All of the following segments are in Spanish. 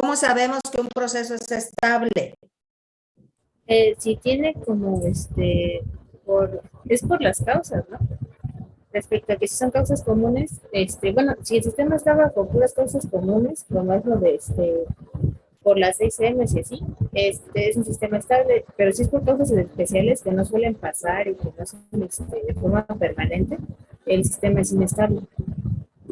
¿Cómo sabemos que un proceso es estable? Si tiene como es por las causas, ¿no? Respecto a que si son causas comunes, bueno, si el sistema está bajo puras causas comunes, como es lo de por las 6M y así, es un sistema estable, pero si es por causas especiales que no suelen pasar y que no son de forma permanente, el sistema es inestable.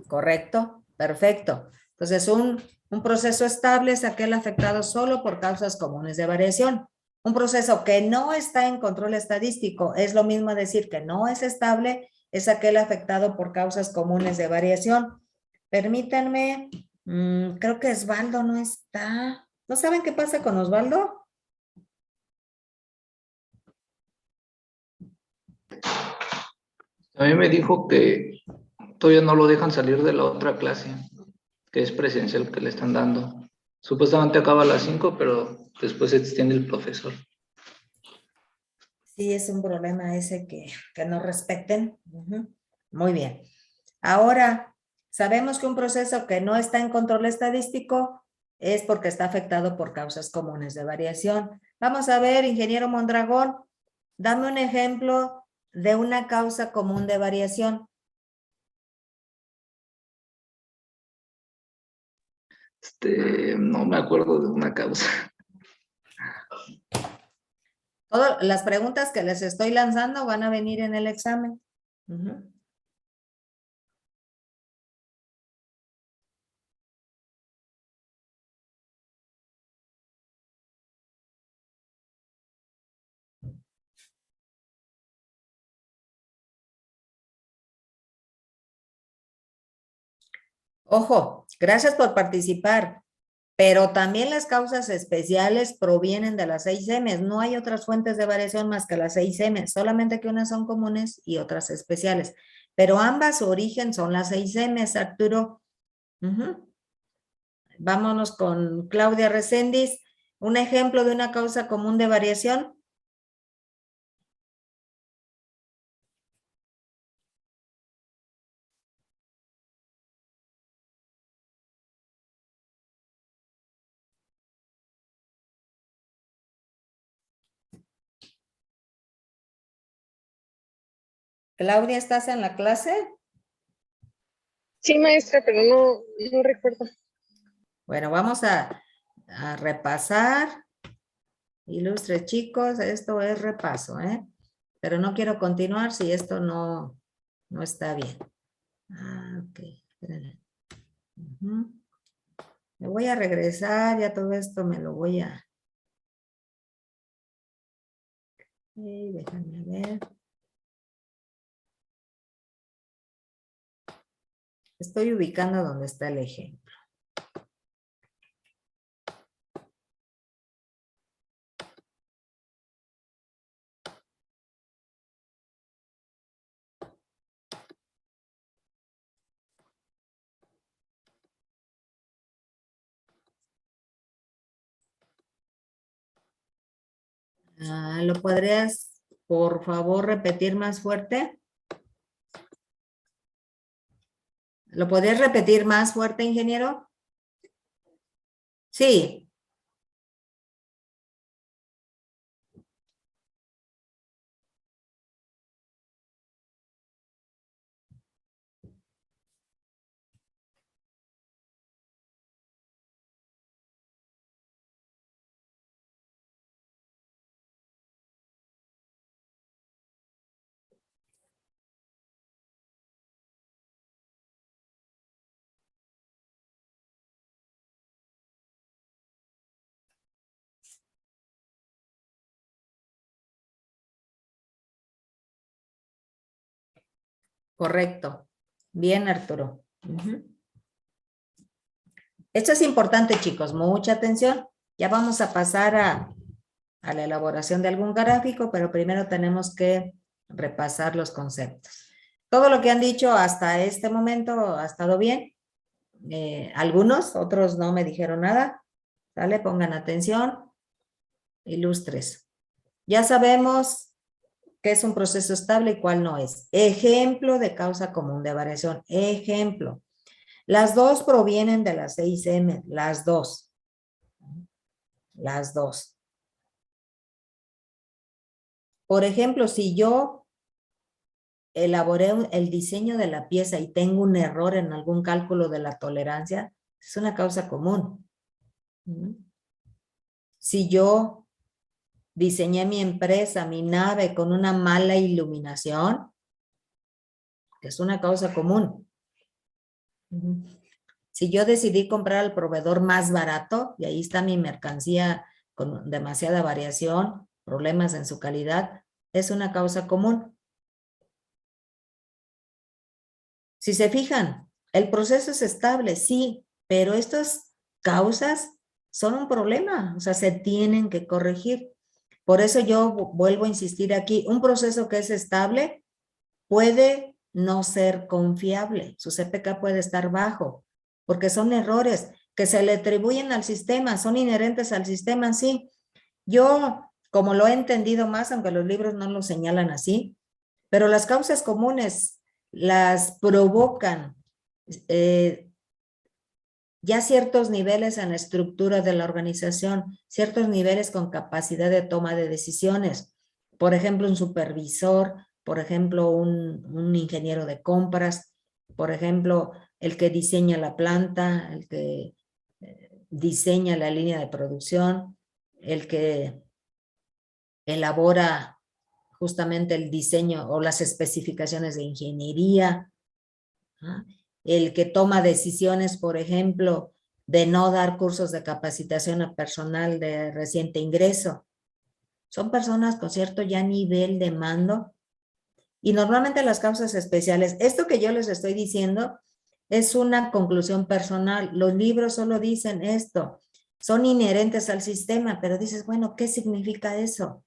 Correcto, perfecto. Entonces, un proceso estable es aquel afectado solo por causas comunes de variación. Un proceso que no está en control estadístico es lo mismo decir que no es estable, es aquel afectado por causas comunes de variación. Permítanme, creo que Osvaldo no está. ¿No saben qué pasa con Osvaldo? A mí me dijo que todavía no lo dejan salir de la otra clase, que es presencial que le están dando. Supuestamente acaba a las 5, pero después se extiende el profesor. Sí, es un problema ese que no respeten. Muy bien. Ahora, sabemos que un proceso que no está en control estadístico es porque está afectado por causas comunes de variación. Vamos a ver, ingeniero Mondragón, dame un ejemplo de una causa común de variación. No me acuerdo de una causa. Todas las preguntas que les estoy lanzando van a venir en el examen. Ojo, gracias por participar, pero también las causas especiales provienen de las 6M. No hay otras fuentes de variación más que las 6M, solamente que unas son comunes y otras especiales. Pero ambas su origen son las 6M, Arturo. Vámonos con Claudia Reséndiz. Un ejemplo de una causa común de variación. Claudia, ¿estás en la clase? Sí, maestra, pero no recuerdo. Bueno, vamos a repasar. Ilustres chicos, esto es repaso, ¿eh? Pero no quiero continuar si esto no está bien. Ok. Me voy a regresar, ya todo esto me lo voy a... déjame ver. Estoy ubicando donde está el ejemplo. ¿Lo podrías, por favor, repetir más fuerte? ¿Lo podrías repetir más fuerte, ingeniero? Sí. Correcto. Bien, Arturo. Esto es importante, chicos. Mucha atención. Ya vamos a pasar a la elaboración de algún gráfico, pero primero tenemos que repasar los conceptos. Todo lo que han dicho hasta este momento ha estado bien. Algunos, otros no me dijeron nada. ¿Sale? Pongan atención. Ilustres. Ya sabemos qué es un proceso estable y cuál no es. Ejemplo de causa común de variación. Ejemplo. Las dos provienen de las 6M, las dos. las dos. Por ejemplo, si yo elaboré el diseño de la pieza y tengo un error en algún cálculo de la tolerancia, es una causa común. Si yo diseñé mi empresa, mi nave con una mala iluminación, es una causa común. Si yo decidí comprar al proveedor más barato, y ahí está mi mercancía con demasiada variación, problemas en su calidad, es una causa común. Si se fijan, el proceso es estable, sí, pero estas causas son un problema, o sea, se tienen que corregir. Por eso yo vuelvo a insistir aquí, un proceso que es estable puede no ser confiable, su CPK puede estar bajo, porque son errores que se le atribuyen al sistema, son inherentes al sistema, sí. Yo, como lo he entendido más, aunque los libros no lo señalan así, pero las causas comunes las provocan ya ciertos niveles en la estructura de la organización, ciertos niveles con capacidad de toma de decisiones. Por ejemplo, un supervisor, por ejemplo, un ingeniero de compras, por ejemplo, el que diseña la planta, el que diseña la línea de producción, el que elabora justamente el diseño o las especificaciones de ingeniería, ¿ah? El que toma decisiones, por ejemplo, de no dar cursos de capacitación a personal de reciente ingreso. Son personas con cierto ya nivel de mando y normalmente las causas especiales, esto que yo les estoy diciendo es una conclusión personal. Los libros solo dicen esto, son inherentes al sistema, pero dices, bueno, ¿qué significa eso?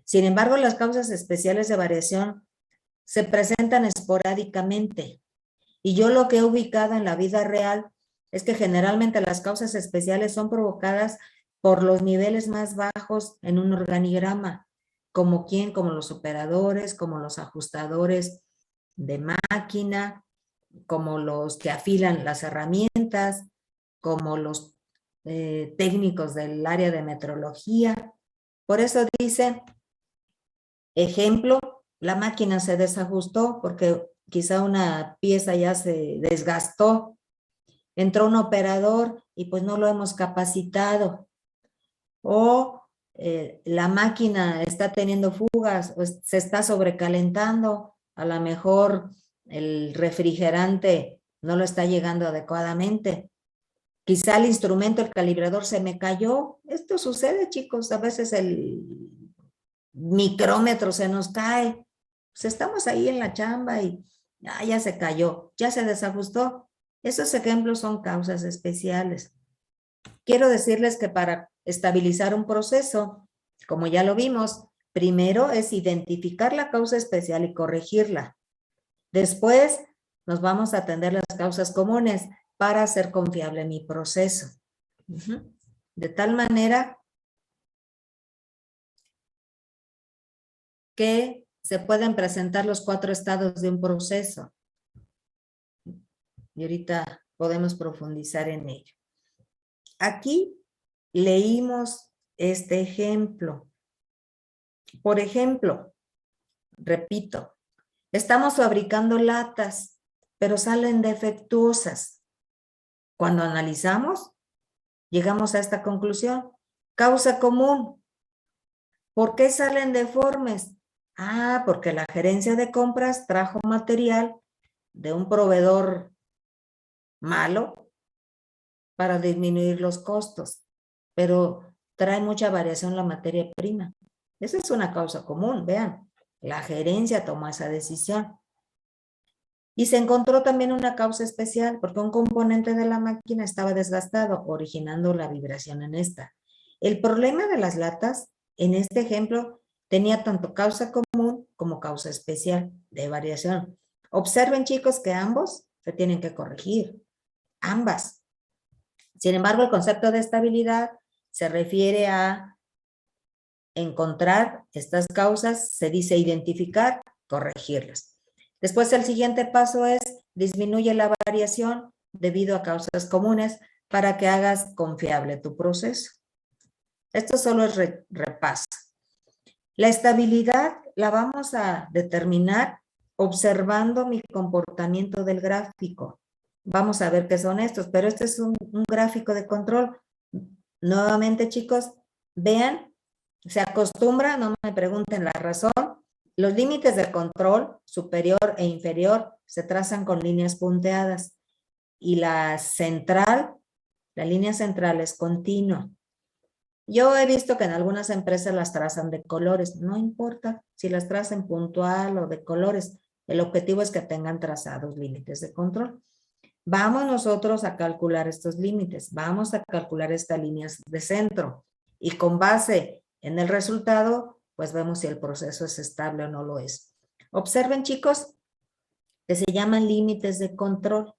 Sin embargo, las causas especiales de variación se presentan esporádicamente. Y yo lo que he ubicado en la vida real es que generalmente las causas especiales son provocadas por los niveles más bajos en un organigrama. ¿Como quién? Como los operadores, como los ajustadores de máquina, como los que afilan las herramientas, como los técnicos del área de metrología. Por eso dice, ejemplo, la máquina se desajustó porque quizá una pieza ya se desgastó, entró un operador y pues no lo hemos capacitado, o la máquina está teniendo fugas, o se está sobrecalentando, a lo mejor el refrigerante no lo está llegando adecuadamente, quizá el instrumento, el calibrador se me cayó. Esto sucede, chicos, a veces el micrómetro se nos cae, pues estamos ahí en la chamba y ya se cayó, ya se desajustó. Esos ejemplos son causas especiales. Quiero decirles que para estabilizar un proceso, como ya lo vimos, primero es identificar la causa especial y corregirla. Después nos vamos a atender las causas comunes para hacer confiable mi proceso. De tal manera que se pueden presentar los 4 estados de un proceso. Y ahorita podemos profundizar en ello. Aquí leímos este ejemplo. Por ejemplo, repito, estamos fabricando latas, pero salen defectuosas. Cuando analizamos, llegamos a esta conclusión. Causa común. ¿Por qué salen deformes? Porque la gerencia de compras trajo material de un proveedor malo para disminuir los costos, pero trae mucha variación la materia prima. Esa es una causa común, vean, la gerencia tomó esa decisión. Y se encontró también una causa especial, porque un componente de la máquina estaba desgastado, originando la vibración en esta. El problema de las latas, en este ejemplo, tenía tanto causa común como causa especial de variación. Observen, chicos, que ambos se tienen que corregir, ambas. Sin embargo, el concepto de estabilidad se refiere a encontrar estas causas, se dice identificar, corregirlas. Después el siguiente paso es disminuye la variación debido a causas comunes para que hagas confiable tu proceso. Esto solo es repaso. La estabilidad la vamos a determinar observando mi comportamiento del gráfico. Vamos a ver qué son estos, pero este es un gráfico de control. Nuevamente, chicos, vean, se acostumbra, no me pregunten la razón, los límites de control superior e inferior se trazan con líneas punteadas y la línea central es continua. Yo he visto que en algunas empresas las trazan de colores, no importa si las trazan puntual o de colores, el objetivo es que tengan trazados límites de control. Vamos nosotros a calcular estos límites, vamos a calcular estas líneas de centro y con base en el resultado, pues vemos si el proceso es estable o no lo es. Observen, chicos, que se llaman límites de control.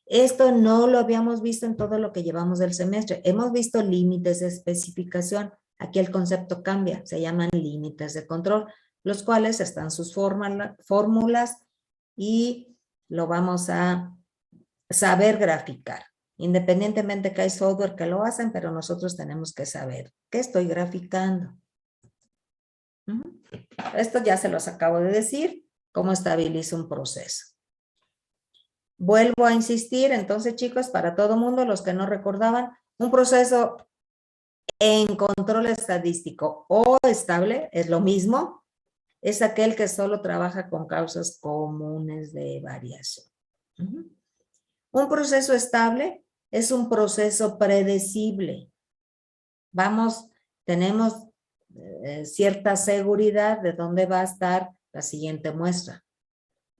Esto no lo habíamos visto en todo lo que llevamos del semestre. Hemos visto límites de especificación. Aquí el concepto cambia, se llaman límites de control, los cuales están sus fórmulas y lo vamos a saber graficar. Independientemente que hay software que lo hacen, pero nosotros tenemos que saber qué estoy graficando. Esto ya se los acabo de decir, cómo estabilizo un proceso. Vuelvo a insistir, entonces, chicos, para todo mundo, los que no recordaban, un proceso en control estadístico o estable es lo mismo, es aquel que solo trabaja con causas comunes de variación. Un proceso estable es un proceso predecible. Tenemos cierta seguridad de dónde va a estar la siguiente muestra.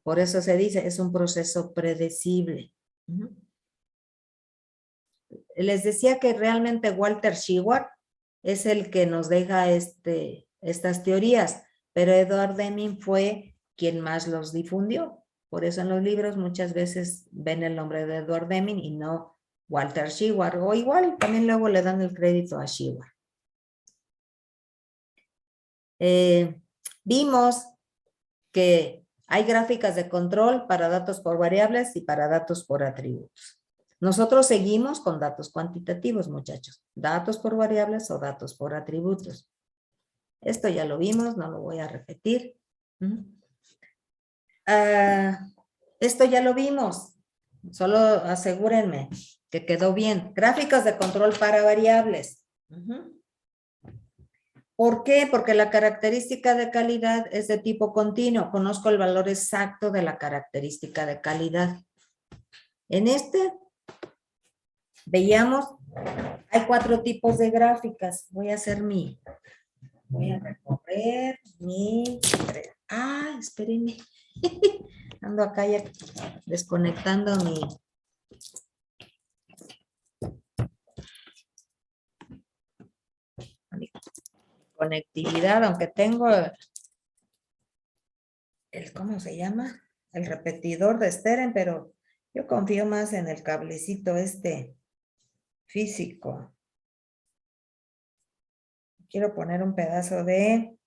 Por eso se dice, es un proceso predecible. Les decía que realmente Walter Shewhart es el que nos deja estas teorías, pero Edward Deming fue quien más los difundió. Por eso en los libros muchas veces ven el nombre de Edward Deming y no Walter Shewhart, o igual también luego le dan el crédito a Shewhart. Vimos que hay gráficas de control para datos por variables y para datos por atributos. Nosotros seguimos con datos cuantitativos, muchachos. Datos por variables o datos por atributos. Esto ya lo vimos, no lo voy a repetir. Esto ya lo vimos. Solo asegúrenme que quedó bien. Gráficos de control para variables. ¿Por qué? Porque la característica de calidad es de tipo continuo. Conozco el valor exacto de la característica de calidad. En veíamos, hay 4 tipos de gráficas. Voy a recorrer mi... espérenme. Ando acá ya desconectando mi... conectividad, aunque tengo ¿cómo se llama? El repetidor de Steren, pero yo confío más en el cablecito físico. Quiero poner un pedazo de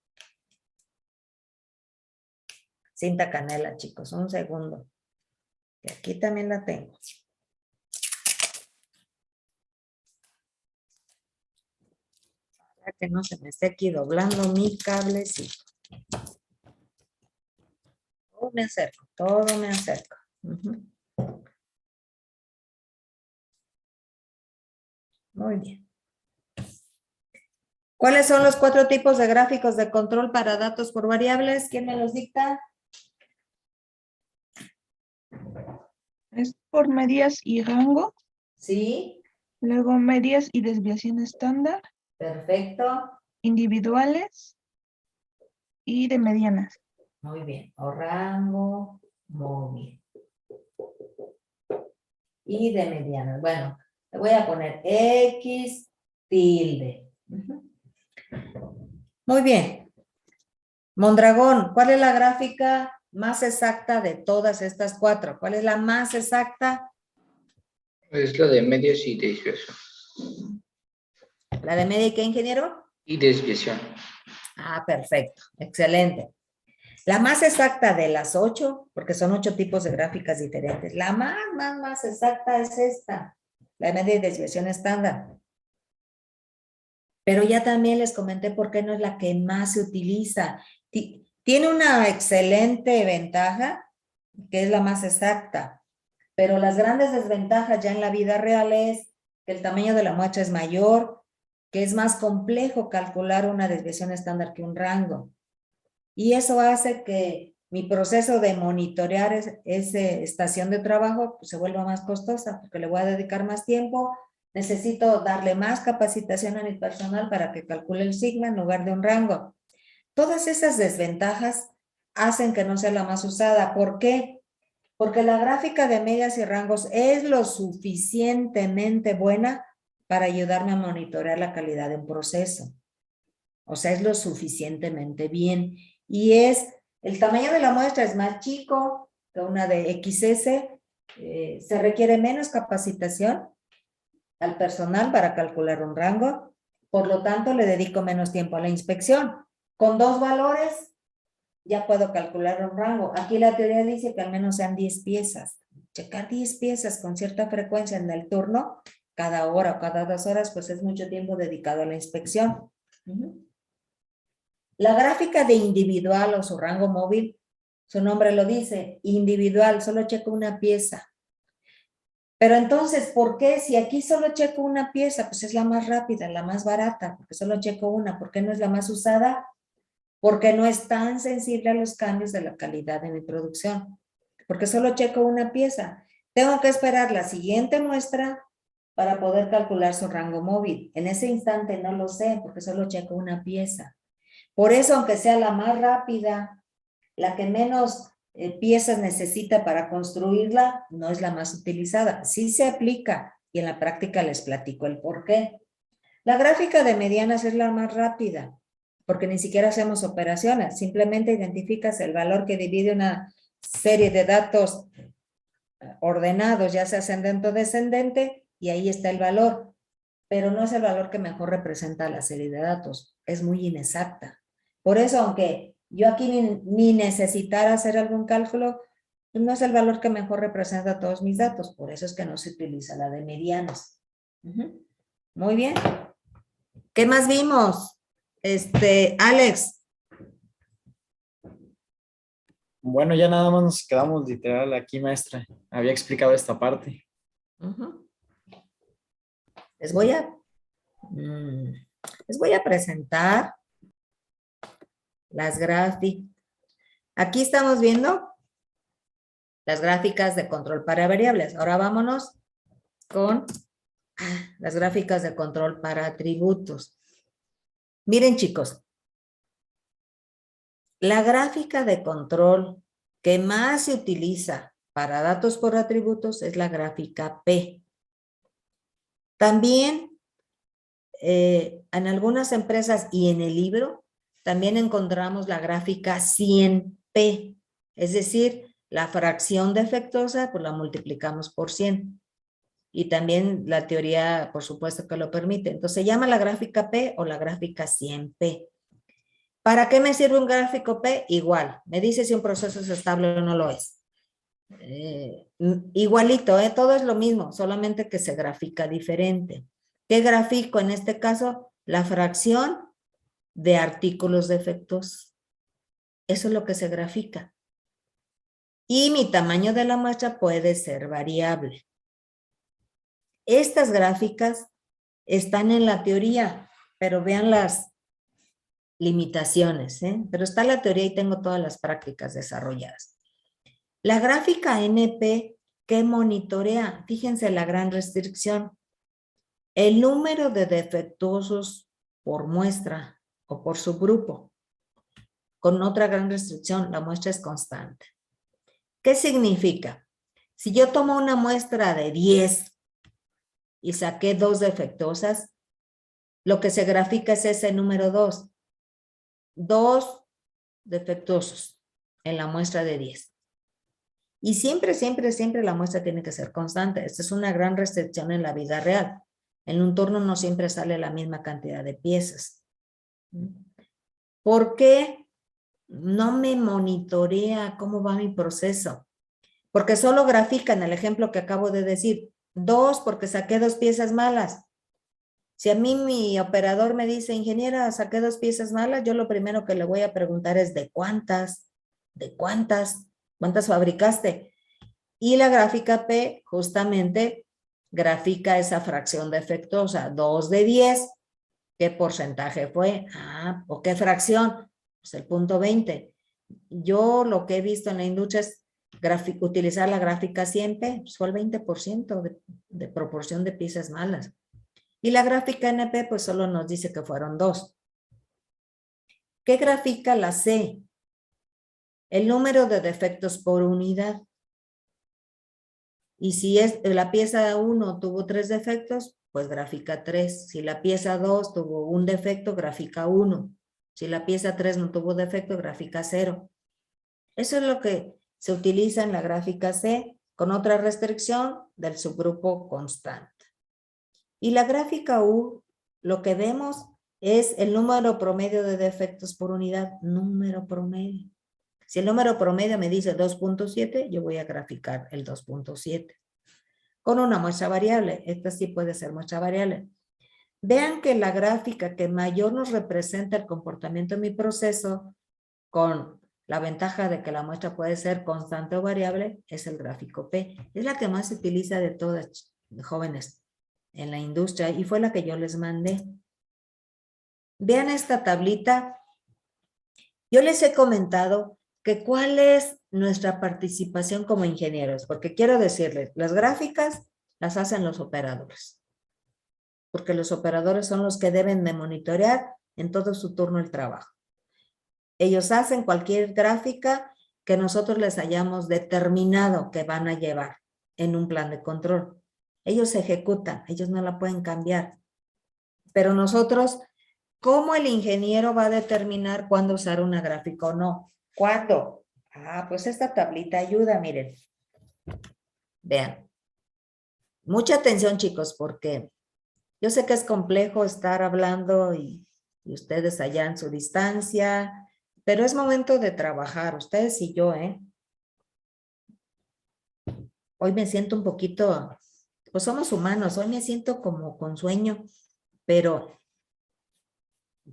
cinta canela, chicos, un segundo. Y aquí también la tengo. Para que no se me esté aquí doblando mi cablecito. Todo me acerco. Muy bien. ¿Cuáles son los 4 tipos de gráficos de control para datos por variables? ¿Quién me los dicta? Es por medias y rango. Sí. Luego medias y desviación estándar. Perfecto. Individuales y de medianas. Muy bien. O rango, muy bien. Y de medianas. Bueno, le voy a poner X tilde. Muy bien. Mondragón, ¿cuál es la gráfica más exacta de todas estas 4? ¿Cuál es la más exacta? Es la de medias y desviación. ¿La de media y qué, ingeniero? Y desviación. Perfecto. Excelente. La más exacta de las 8, porque son 8 tipos de gráficas diferentes, la más exacta es esta, la de media y desviación estándar. Pero ya también les comenté por qué no es la que más se utiliza. Tiene una excelente ventaja, que es la más exacta, pero las grandes desventajas ya en la vida real es que el tamaño de la muestra es mayor, que es más complejo calcular una desviación estándar que un rango. Y eso hace que mi proceso de monitorear esa estación de trabajo pues, se vuelva más costosa, porque le voy a dedicar más tiempo. Necesito darle más capacitación a mi personal para que calcule el sigma en lugar de un rango. Todas esas desventajas hacen que no sea la más usada. ¿Por qué? Porque la gráfica de medias y rangos es lo suficientemente buena para ayudarme a monitorear la calidad de un proceso. O sea, es lo suficientemente bien. Y el tamaño de la muestra es más chico que una de XS. Se requiere menos capacitación al personal para calcular un rango. Por lo tanto, le dedico menos tiempo a la inspección. Con 2 valores ya puedo calcular un rango. Aquí la teoría dice que al menos sean 10 piezas. Checar 10 piezas con cierta frecuencia en el turno, cada hora o cada 2 horas, pues es mucho tiempo dedicado a la inspección. La gráfica de individual o su rango móvil, su nombre lo dice, individual, solo checo una pieza. Pero entonces, ¿por qué? Si aquí solo checo una pieza, pues es la más rápida, la más barata, porque solo checo una. ¿Por qué no es la más usada? Porque no es tan sensible a los cambios de la calidad de mi producción. Porque solo checo una pieza. Tengo que esperar la siguiente muestra para poder calcular su rango móvil. En ese instante no lo sé, porque solo checo una pieza. Por eso, aunque sea la más rápida, la que menos piezas necesita para construirla, no es la más utilizada. Sí se aplica y en la práctica les platico el por qué. La gráfica de medianas es la más rápida, porque ni siquiera hacemos operaciones, simplemente identificas el valor que divide una serie de datos ordenados, ya sea ascendente o descendente, y ahí está el valor, pero no es el valor que mejor representa la serie de datos, es muy inexacta. Por eso, aunque yo aquí ni necesitara hacer algún cálculo, no es el valor que mejor representa todos mis datos, por eso es que no se utiliza la de medianas. Muy bien. ¿Qué más vimos? Alex. Bueno, ya nada más nos quedamos literal aquí, maestra. Había explicado esta parte. Les voy a presentar las gráficas. Aquí estamos viendo las gráficas de control para variables. Ahora vámonos con las gráficas de control para atributos. Miren, chicos, la gráfica de control que más se utiliza para datos por atributos es la gráfica P. También en algunas empresas y en el libro también encontramos la gráfica 100P, es decir, la fracción defectuosa pues la multiplicamos por 100. Y también la teoría, por supuesto, que lo permite. Entonces, se llama la gráfica P o la gráfica 100P. ¿Para qué me sirve un gráfico P? Igual. Me dice si un proceso es estable o no lo es. Igualito, todo es lo mismo, solamente que se grafica diferente. ¿Qué grafico? En este caso, la fracción de artículos defectuosos. Eso es lo que se grafica. Y mi tamaño de la muestra puede ser variable. Estas gráficas están en la teoría, pero vean las limitaciones, pero está la teoría y tengo todas las prácticas desarrolladas. La gráfica NP, ¿qué monitorea? Fíjense la gran restricción. El número de defectuosos por muestra o por subgrupo. Con otra gran restricción, la muestra es constante. ¿Qué significa? Si yo tomo una muestra de 10 y saqué 2 defectuosas, lo que se grafica es ese número 2. 2 defectuosos en la muestra de 10. Y siempre, siempre, siempre la muestra tiene que ser constante. Esta es una gran restricción en la vida real. En un turno no siempre sale la misma cantidad de piezas. ¿Por qué no me monitorea cómo va mi proceso? Porque solo grafica en el ejemplo que acabo de decir 2 porque saqué 2 piezas malas. Si a mí mi operador me dice, ingeniera, saqué 2 piezas malas, yo lo primero que le voy a preguntar es ¿de cuántas? ¿De cuántas? ¿Cuántas fabricaste? Y la gráfica P justamente grafica esa fracción defectuosa, 2 de 10. ¿Qué porcentaje fue? ¿O qué fracción? Pues el punto 20. Yo lo que he visto en la industria es utilizar la gráfica siempre, pues fue el 20% de proporción de piezas malas. Y la gráfica NP pues solo nos dice que fueron 2. ¿Qué grafica la C? El número de defectos por unidad. Y si es la pieza 1 tuvo 3 defectos, pues grafica 3. Si la pieza 2 tuvo un defecto, grafica 1. Si la pieza 3 no tuvo defecto, grafica 0. Eso es lo que se utiliza en la gráfica C con otra restricción del subgrupo constante. Y la gráfica U, lo que vemos es el número promedio de defectos por unidad, número promedio. Si el número promedio me dice 2.7, yo voy a graficar el 2.7. Con una muestra variable, esta sí puede ser muestra variable. Vean que la gráfica que mayor nos representa el comportamiento de mi proceso, con la ventaja de que la muestra puede ser constante o variable, es el gráfico P. Es la que más se utiliza de todas, jóvenes, en la industria, y fue la que yo les mandé. Vean esta tablita. Yo les he comentado que cuál es nuestra participación como ingenieros, porque quiero decirles, las gráficas las hacen los operadores, porque los operadores son los que deben de monitorear en todo su turno el trabajo. Ellos hacen cualquier gráfica que nosotros les hayamos determinado que van a llevar en un plan de control. Ellos ejecutan, ellos no la pueden cambiar. Pero nosotros, ¿cómo el ingeniero va a determinar cuándo usar una gráfica o no? ¿Cuándo? Pues esta tablita ayuda, miren. Vean. Mucha atención, chicos, porque yo sé que es complejo estar hablando y ustedes allá en su distancia, pero es momento de trabajar, ustedes y yo, ¿eh? Hoy me siento un poquito, pues somos humanos, hoy me siento como con sueño, pero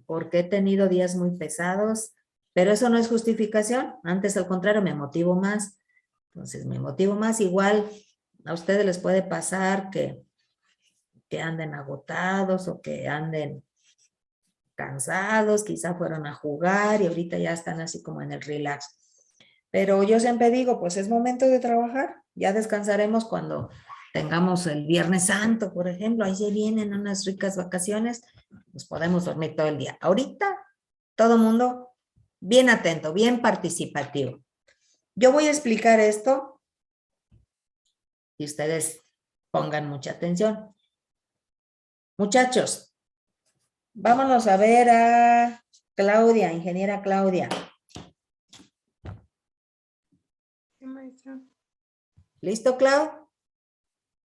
porque he tenido días muy pesados, pero eso no es justificación, antes al contrario me motivo más, entonces me motivo más, igual a ustedes les puede pasar que anden agotados o que anden cansados, quizá fueron a jugar y ahorita ya están así como en el relax. Pero yo siempre digo, pues es momento de trabajar, ya descansaremos cuando tengamos el Viernes Santo, por ejemplo, ahí se vienen unas ricas vacaciones, pues podemos dormir todo el día. Ahorita, todo mundo bien atento, bien participativo. Yo voy a explicar esto y ustedes pongan mucha atención. Muchachos, vámonos a ver a Claudia, ingeniera Claudia. Sí, maestra. ¿Listo, Clau?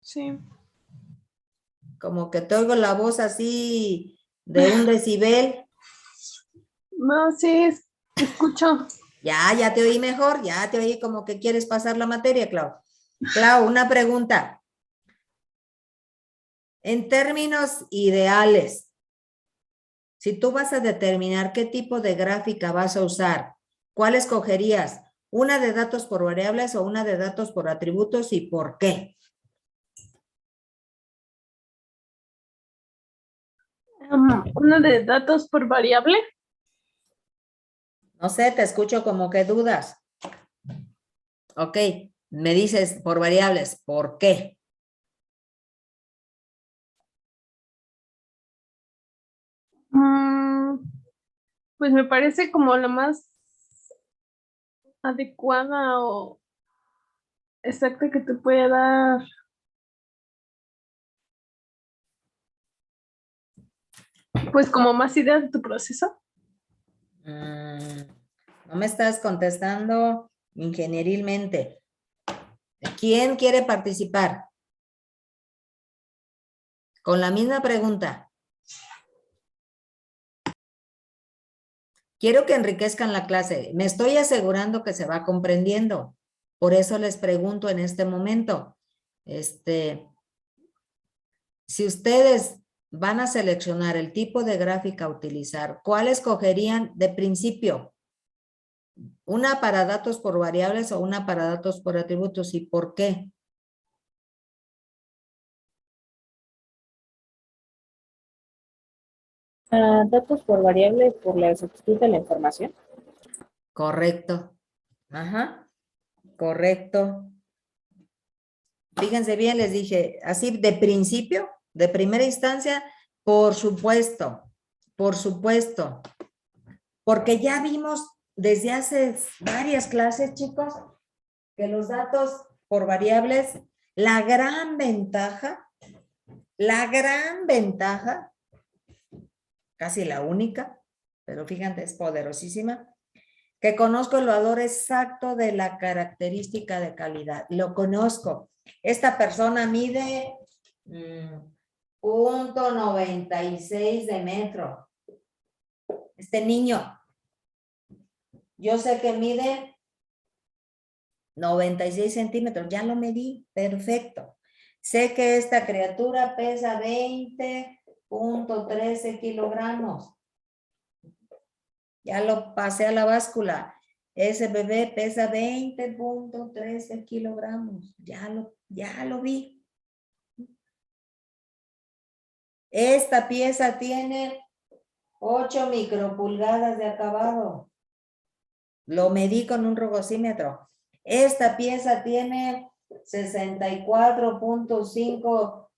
Sí. Como que te oigo la voz así de 1 decibel. No, sí, escucho. Ya te oí mejor, ya te oí como que quieres pasar la materia, Clau. Clau, una pregunta. En términos ideales, si tú vas a determinar qué tipo de gráfica vas a usar, ¿cuál escogerías? ¿Una de datos por variables o una de datos por atributos y por qué? Una de datos por variable. No sé, te escucho como que dudas. Ok, me dices por variables, ¿por qué? Pues me parece como la más adecuada o exacta que te puede dar. Pues como más ideas de tu proceso. No me estás contestando ingenierilmente. ¿Quién quiere participar? Con la misma pregunta. Quiero que enriquezcan la clase. Me estoy asegurando que se va comprendiendo. Por eso les pregunto en este momento. Si ustedes van a seleccionar el tipo de gráfica a utilizar, ¿cuál escogerían de principio? ¿Una para datos por variables o una para datos por atributos? ¿Y por qué? Datos por variable por la exactitud de la información. Correcto. Ajá. Correcto. Fíjense bien, les dije, así de principio, de primera instancia, por supuesto, porque ya vimos desde hace varias clases, chicos, que los datos por variables, la gran ventaja, casi la única, pero fíjate, es poderosísima, que conozco el valor exacto de la característica de calidad. Lo conozco. Esta persona mide 0.96 de metro. Este niño, yo sé que mide 96 centímetros. Ya lo medí. Perfecto. Sé que esta criatura pesa 20.13 kilogramos. Ya lo pasé a la báscula. Ese bebé pesa 20.13 kilogramos. Ya lo vi. Esta pieza tiene 8 micropulgadas de acabado. Lo medí con un rugosímetro. Esta pieza tiene 64.5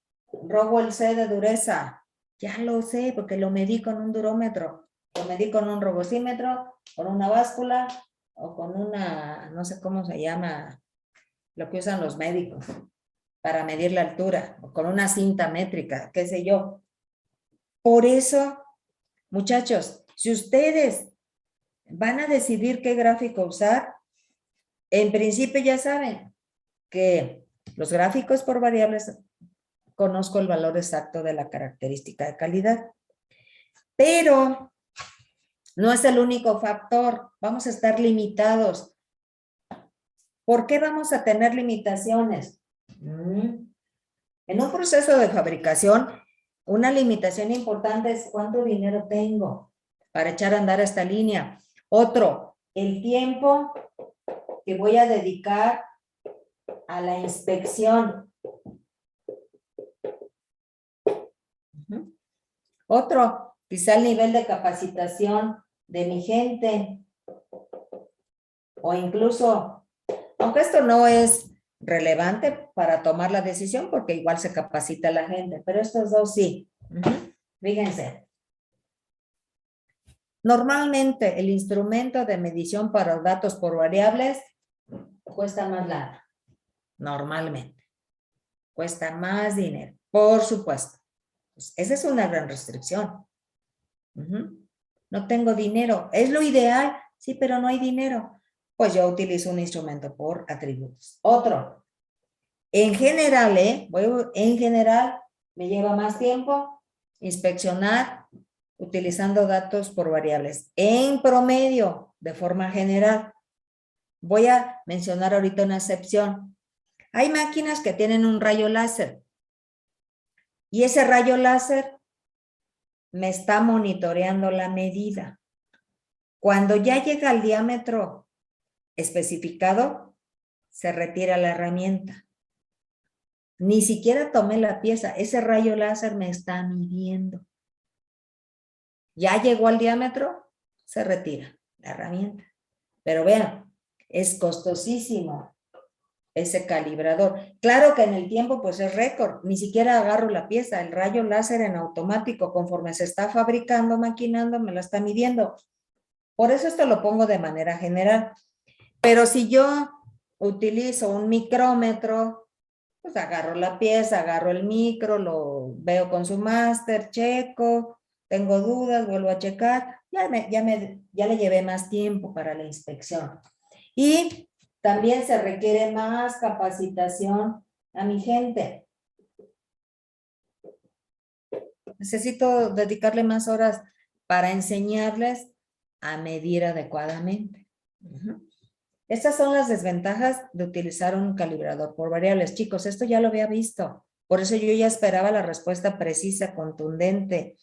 Rowell C de dureza. Ya lo sé porque lo medí con un durómetro. Lo medí con un rugosímetro, con una báscula o con una, no sé cómo se llama, lo que usan los médicos para medir la altura, o con una cinta métrica, qué sé yo. Por eso, muchachos, si ustedes van a decidir qué gráfico usar, en principio ya saben que los gráficos por variables conozco el valor exacto de la característica de calidad. Pero no es el único factor. Vamos a estar limitados. ¿Por qué vamos a tener limitaciones? En un proceso de fabricación, una limitación importante es cuánto dinero tengo para echar a andar esta línea. Otro, el tiempo que voy a dedicar a la inspección. Otro, quizá el nivel de capacitación de mi gente. O incluso, aunque esto no es relevante para tomar la decisión, porque igual se capacita la gente, pero estos dos sí. Fíjense. Normalmente el instrumento de medición para datos por variables cuesta más lana. Normalmente. Cuesta más dinero, por supuesto. Pues esa es una gran restricción. No tengo dinero. ¿Es lo ideal? Sí, pero no hay dinero. Pues yo utilizo un instrumento por atributos. Otro. En general, en general, me lleva más tiempo inspeccionar utilizando datos por variables. En promedio, de forma general. Voy a mencionar ahorita una excepción. Hay máquinas que tienen un rayo láser. Y ese rayo láser me está monitoreando la medida. Cuando ya llega al diámetro especificado, se retira la herramienta. Ni siquiera tomé la pieza, ese rayo láser me está midiendo. Ya llegó al diámetro, se retira la herramienta. Pero vean, es costosísimo ese calibrador. Claro que en el tiempo pues es récord, ni siquiera agarro la pieza, el rayo láser en automático, conforme se está fabricando, maquinando, me la está midiendo. Por eso esto lo pongo de manera general. Pero si yo utilizo un micrómetro, pues agarro la pieza, agarro el micro, lo veo con su máster, checo, tengo dudas, vuelvo a checar, ya le llevé más tiempo para la inspección. Y también se requiere más capacitación a mi gente. Necesito dedicarle más horas para enseñarles a medir adecuadamente. Estas son las desventajas de utilizar un calibrador por variables. Chicos, esto ya lo había visto. Por eso yo ya esperaba la respuesta precisa, contundente,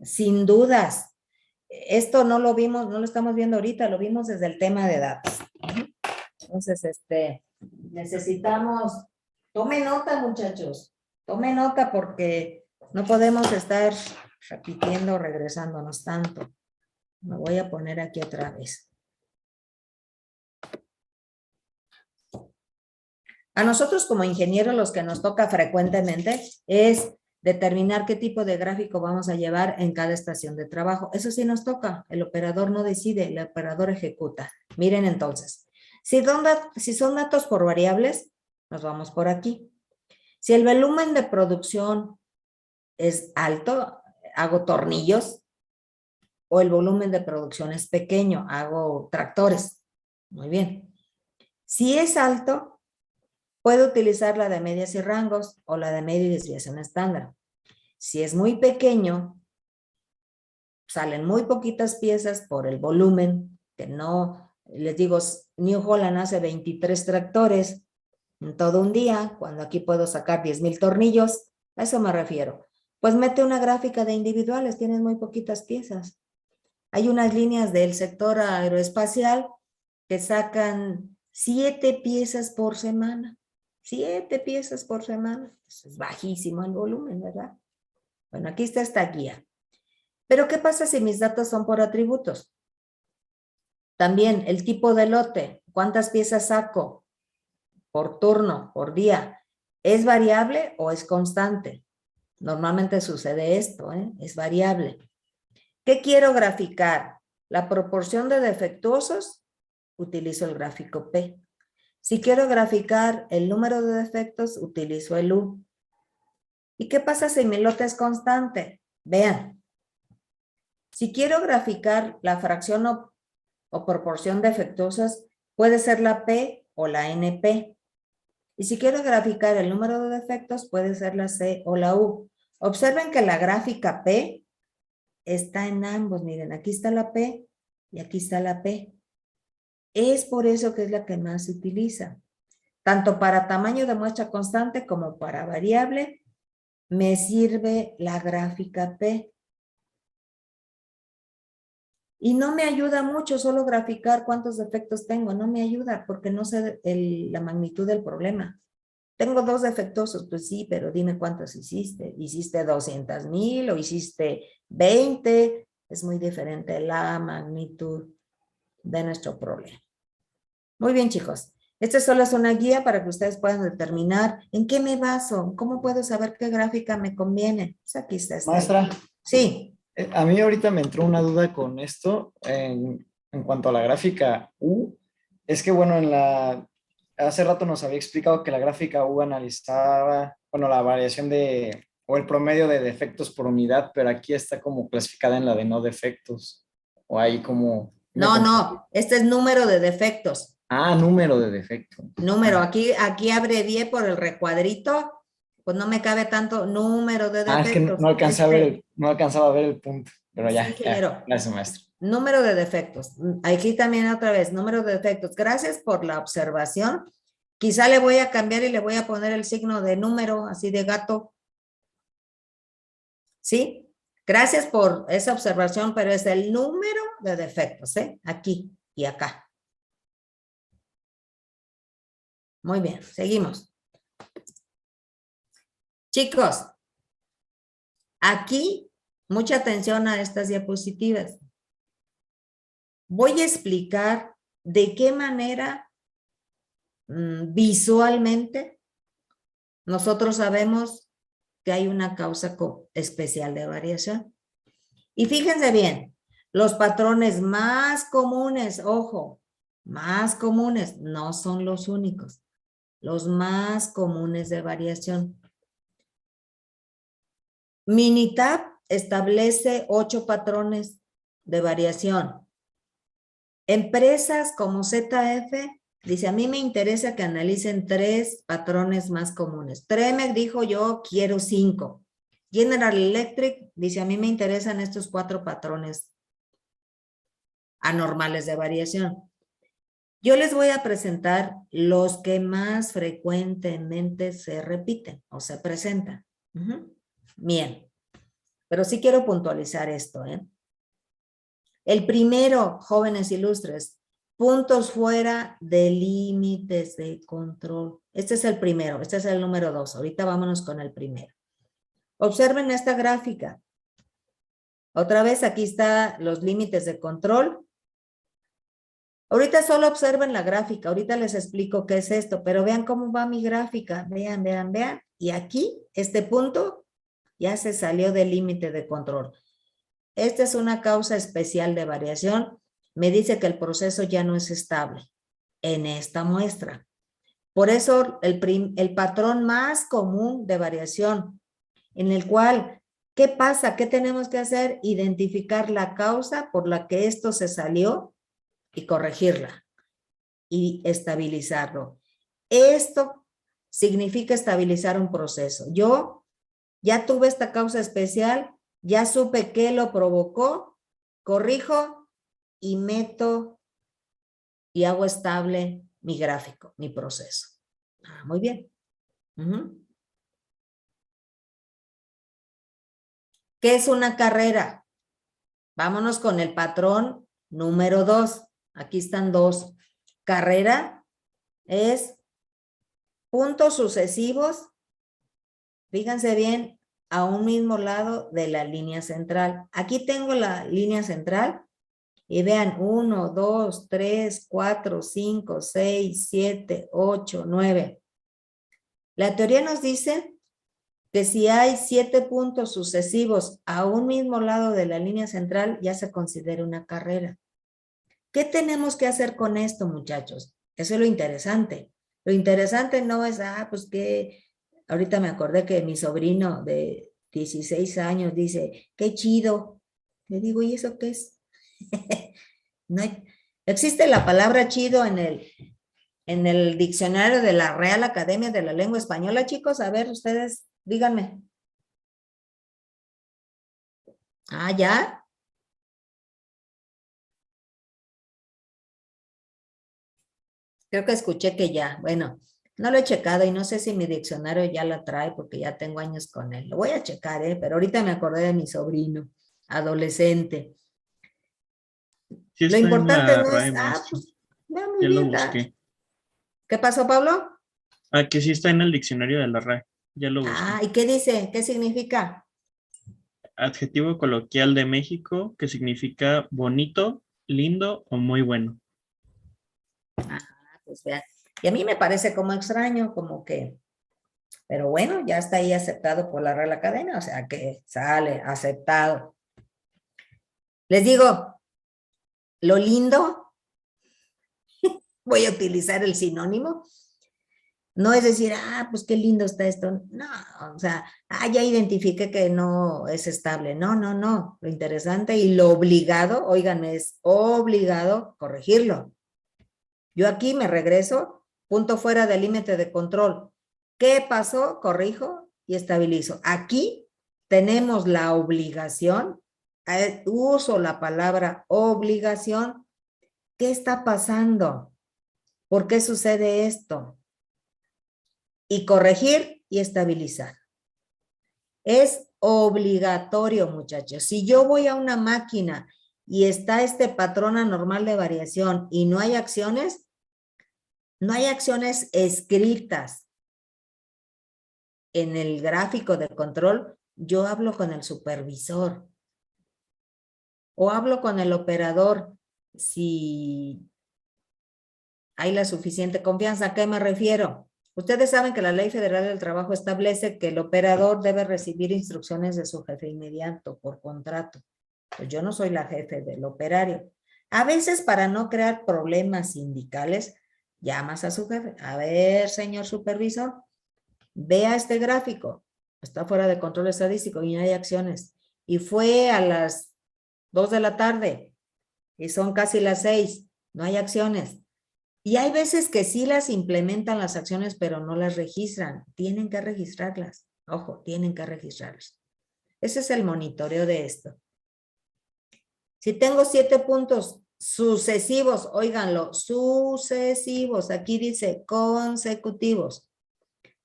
sin dudas. Esto no lo vimos, no lo estamos viendo ahorita, lo vimos desde el tema de datos. Entonces, necesitamos, tome nota, muchachos, tome nota porque no podemos estar repitiendo, regresándonos tanto. Me voy a poner aquí otra vez. A nosotros como ingenieros lo que nos toca frecuentemente es determinar qué tipo de gráfico vamos a llevar en cada estación de trabajo. Eso sí nos toca, el operador no decide, el operador ejecuta. Miren entonces, si son datos por variables, nos vamos por aquí. Si el volumen de producción es alto, hago tornillos, o el volumen de producción es pequeño, hago tractores. Muy bien. Si es alto, puedo utilizar la de medias y rangos o la de media y desviación estándar. Si es muy pequeño, salen muy poquitas piezas por el volumen, que no, les digo, New Holland hace 23 tractores en todo un día, cuando aquí puedo sacar 10,000 tornillos, a eso me refiero. Pues mete una gráfica de individuales, tienes muy poquitas piezas. Hay unas líneas del sector aeroespacial que sacan 7 piezas por semana. 7 piezas por semana. Eso es bajísimo el volumen, ¿verdad? Bueno, aquí está esta guía. Pero ¿qué pasa si mis datos son por atributos? También el tipo de lote, cuántas piezas saco por turno, por día, ¿es variable o es constante? Normalmente sucede esto, es variable. ¿Qué quiero graficar? La proporción de defectuosos, utilizo el gráfico P. Si quiero graficar el número de defectos, utilizo el U. ¿Y qué pasa si mi lote es constante? Vean, si quiero graficar la fracción o proporción defectuosas, puede ser la P o la NP. Y si quiero graficar el número de defectos, puede ser la C o la U. Observen que la gráfica P está en ambos. Miren, aquí está la P y aquí está la P. Es por eso que es la que más se utiliza. Tanto para tamaño de muestra constante como para variable, me sirve la gráfica P. Y no me ayuda mucho solo graficar cuántos defectos tengo. No me ayuda porque no sé la magnitud del problema. Tengo 2 defectuosos, pues sí, pero dime cuántos hiciste. ¿Hiciste 200,000 o hiciste 20? Es muy diferente la magnitud de nuestro problema. Muy bien, chicos. Esta solo es una guía para que ustedes puedan determinar en qué me baso, cómo puedo saber qué gráfica me conviene. Pues aquí está. Maestra, Sí. a mí ahorita me entró una duda con esto en cuanto a la gráfica U. Es que, bueno, hace rato nos había explicado que la gráfica U analizaba, bueno, la variación o el promedio de defectos por unidad, pero aquí está como clasificada en la de no defectos. O ahí como... No, este es número de defectos. Ah, número de defectos. Número, aquí abrevié por el recuadrito, pues no me cabe tanto número de defectos. Es que no alcanzaba a ver el punto, pero Sí, ya, ingeniero. gracias, maestro. Número de defectos. Aquí también otra vez, número de defectos. Gracias por la observación. Quizá le voy a cambiar y le voy a poner el signo de número, así de gato. ¿Sí? Gracias por esa observación, pero es el número de defectos, aquí y acá. Muy bien, seguimos. Chicos, aquí, mucha atención a estas diapositivas. Voy a explicar de qué manera visualmente nosotros sabemos que hay una causa especial de variación. Y fíjense bien, los patrones más comunes, ojo, más comunes, no son los únicos, los más comunes de variación. Minitab establece 8 patrones de variación. Empresas como ZF dice, a mí me interesa que analicen 3 patrones más comunes. Tremec dijo, yo quiero 5. General Electric dice, a mí me interesan estos 4 patrones anormales de variación. Yo les voy a presentar los que más frecuentemente se repiten o se presentan. Ujú. Bien, pero sí quiero puntualizar esto, ¿eh? El primero, jóvenes ilustres, puntos fuera de límites de control. Este es el primero, este es el número 2. Ahorita vámonos con el primero. Observen esta gráfica. Otra vez aquí están los límites de control. Ahorita solo observen la gráfica, ahorita les explico qué es esto, pero vean cómo va mi gráfica. Vean, vean, vean. Y aquí, este punto ya se salió del límite de control. Esta es una causa especial de variación. Me dice que el proceso ya no es estable en esta muestra. Por eso el patrón más común de variación, en el cual, ¿qué pasa? ¿Qué tenemos que hacer? Identificar la causa por la que esto se salió y corregirla y estabilizarlo. Esto significa estabilizar un proceso. Yo ya tuve esta causa especial, ya supe qué lo provocó, corrijo y meto y hago estable mi gráfico, mi proceso. Muy bien. ¿Qué es una carrera? Vámonos con el patrón número 2. Aquí están 2. Carrera es puntos sucesivos, fíjense bien, a un mismo lado de la línea central. Aquí tengo la línea central y vean 1, 2, 3, 4, 5, 6, 7, 8, 9. La teoría nos dice que si hay 7 puntos sucesivos a un mismo lado de la línea central, ya se considera una carrera. ¿Qué tenemos que hacer con esto, muchachos? Eso es lo interesante. Lo interesante no es, pues que ahorita me acordé que mi sobrino de 16 años dice, qué chido. Le digo, ¿y eso qué es? No hay, existe la palabra chido en el diccionario de la Real Academia de la Lengua Española, chicos. A ver, ustedes, díganme. ¿Ya? Creo que escuché que ya. Bueno, no lo he checado y no sé si mi diccionario ya la trae porque ya tengo años con él. Lo voy a checar, pero ahorita me acordé de mi sobrino, adolescente. Sí Lo está en importante la no es, RAE, maestro. pues, va muy Ya lo bien. busqué. ¿Qué pasó, Pablo? Que sí está en el diccionario de la RAE. Ya lo busqué. ¿Y qué dice? ¿Qué significa? Adjetivo coloquial de México que significa bonito, lindo o muy bueno. Pues vean. Y a mí me parece como extraño, como que, pero bueno, ya está ahí aceptado por la Real Academia, o sea que sale aceptado. Les digo, lo lindo, voy a utilizar el sinónimo, no es decir, pues qué lindo está esto. No, o sea, ya identifiqué que no es estable. No, no, no. Lo interesante y lo obligado, oigan, es obligado corregirlo. Yo aquí me regreso, punto fuera del límite de control. ¿Qué pasó? Corrijo y estabilizo. Aquí tenemos la obligación, uso la palabra obligación. ¿Qué está pasando? ¿Por qué sucede esto? Y corregir y estabilizar. Es obligatorio, muchachos. Si yo voy a una máquina y está este patrón anormal de variación y no hay acciones escritas en el gráfico de control, yo hablo con el supervisor o hablo con el operador si hay la suficiente confianza. ¿A qué me refiero? Ustedes saben que la Ley Federal del Trabajo establece que el operador debe recibir instrucciones de su jefe inmediato por contrato. Pues yo no soy la jefe del operario. A veces, para no crear problemas sindicales, llamas a su jefe. A ver, señor supervisor, vea este gráfico. Está fuera de control estadístico y no hay acciones. Y fue a las 2 de la tarde y son casi las 6. No hay acciones. Y hay veces que sí las implementan las acciones, pero no las registran. Tienen que registrarlas. Ojo, tienen que registrarlas. Ese es el monitoreo de esto. Si tengo 7 puntos sucesivos, óiganlo, sucesivos, aquí dice consecutivos.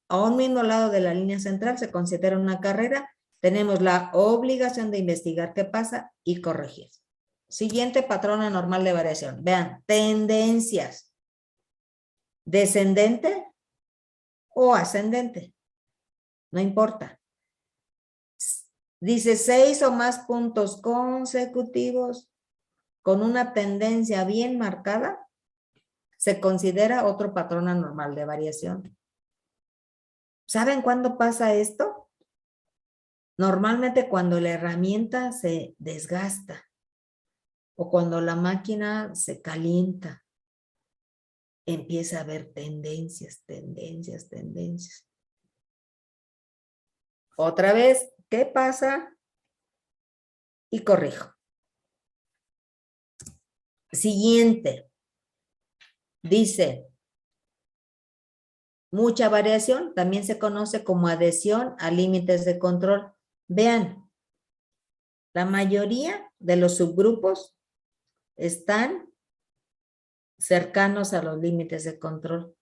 A un mismo lado de la línea central se considera una carrera, tenemos la obligación de investigar qué pasa y corregir. Siguiente patrón anormal de variación. Vean, tendencias. ¿Descendente o ascendente? No importa. Dice 6 o más puntos consecutivos con una tendencia bien marcada, se considera otro patrón anormal de variación. ¿Saben cuándo pasa esto? Normalmente cuando la herramienta se desgasta o cuando la máquina se calienta. Empieza a haber tendencias. Otra vez, ¿qué pasa? Y corrijo. Siguiente. Dice, mucha variación también se conoce como adhesión a límites de control. Vean, la mayoría de los subgrupos están cercanos a los límites de control.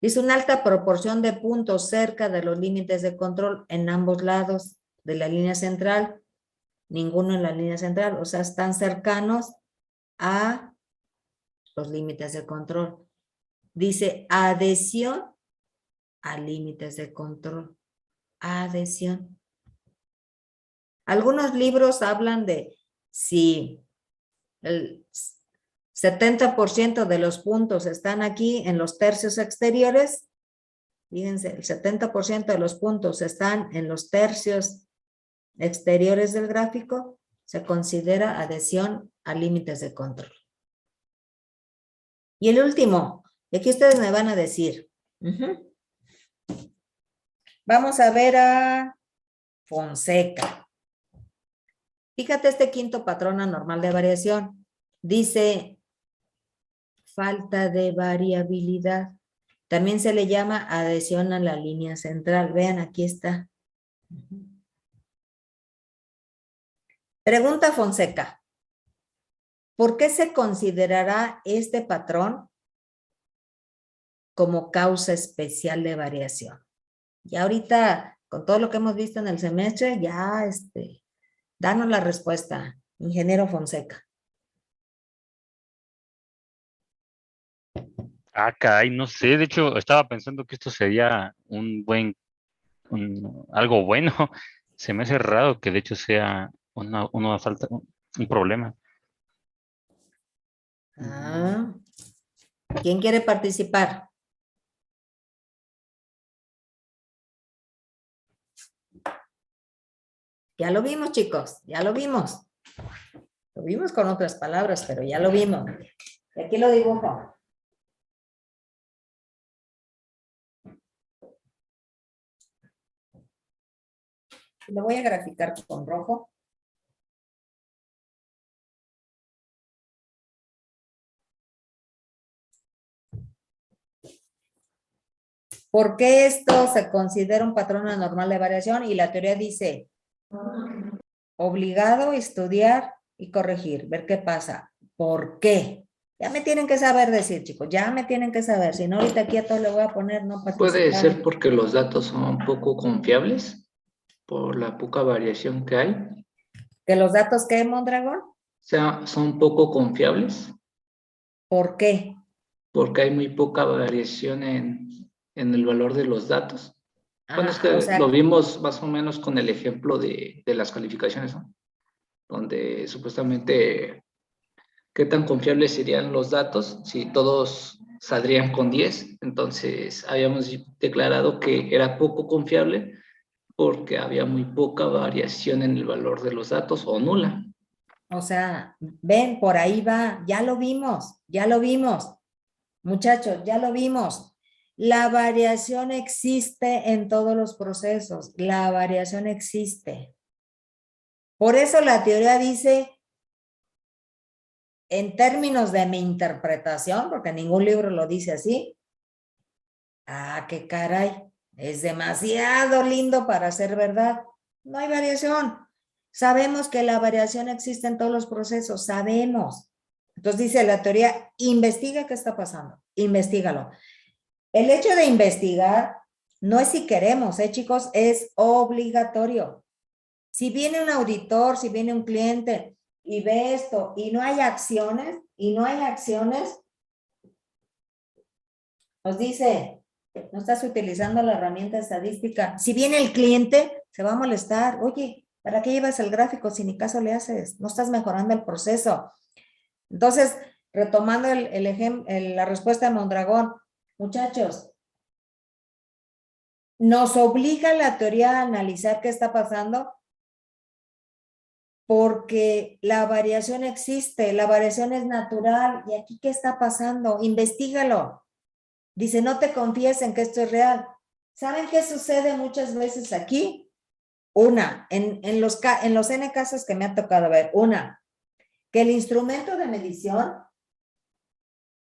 Dice una alta proporción de puntos cerca de los límites de control en ambos lados de la línea central, ninguno en la línea central, o sea, están cercanos a los límites de control. Dice adhesión a límites de control. Adhesión. Algunos libros hablan de si el 70% de los puntos están aquí en los tercios exteriores. Fíjense, el 70% de los puntos están en los tercios exteriores del gráfico. Se considera adhesión a límites de control. Y el último, y aquí ustedes me van a decir. Vamos a ver a Fonseca. Fíjate este quinto patrón anormal de variación. Dice falta de variabilidad. También se le llama adhesión a la línea central. Vean, aquí está. Pregunta Fonseca. ¿Por qué se considerará este patrón como causa especial de variación? Y ahorita, con todo lo que hemos visto en el semestre, ya danos la respuesta, ingeniero Fonseca. Ah, caray, no sé, de hecho estaba pensando que esto sería algo bueno. Se me hace raro que de hecho sea una falta, un problema. Ah, ¿quién quiere participar? Ya lo vimos, chicos, ya lo vimos. Lo vimos con otras palabras, pero ya lo vimos. Y aquí lo dibujo. Lo voy a graficar con rojo. ¿Por qué esto se considera un patrón anormal de variación? Y la teoría dice, obligado a estudiar y corregir, ver qué pasa. ¿Por qué? Ya me tienen que saber decir, chicos, ya me tienen que saber. Si no, ahorita aquí a todo le voy a poner no participar. Puede ser porque los datos son poco confiables por la poca variación que hay. ¿Que los datos qué, Mondragón? O sea, son poco confiables ¿Por qué? porque hay muy poca variación en el valor de los datos. Bueno, es que o sea, lo vimos más o menos con el ejemplo de las calificaciones, ¿no? Donde supuestamente qué tan confiables serían los datos si todos saldrían con 10. Entonces habíamos declarado que era poco confiable porque había muy poca variación en el valor de los datos o nula. O sea, ven, por ahí va, ya lo vimos, muchachos, ya lo vimos. La variación existe en todos los procesos, la variación existe. Por eso la teoría dice, en términos de mi interpretación, porque ningún libro lo dice así, qué caray, es demasiado lindo para ser verdad, no hay variación. Sabemos que la variación existe en todos los procesos, sabemos. Entonces dice la teoría, investiga qué está pasando, investígalo. El hecho de investigar no es si queremos, chicos, es obligatorio. Si viene un auditor, si viene un cliente y ve esto y no hay acciones, nos dice, no estás utilizando la herramienta estadística. Si viene el cliente, se va a molestar. Oye, ¿para qué llevas el gráfico si ni caso le haces? No estás mejorando el proceso. Entonces, retomando el ejemplo, la respuesta de Mondragón, muchachos, nos obliga la teoría a analizar qué está pasando porque la variación existe, la variación es natural. ¿Y aquí qué está pasando? Investígalo. Dice, no te confíes en que esto es real. ¿Saben qué sucede muchas veces aquí? Una, en los N casos que me ha tocado ver, una, que el instrumento de medición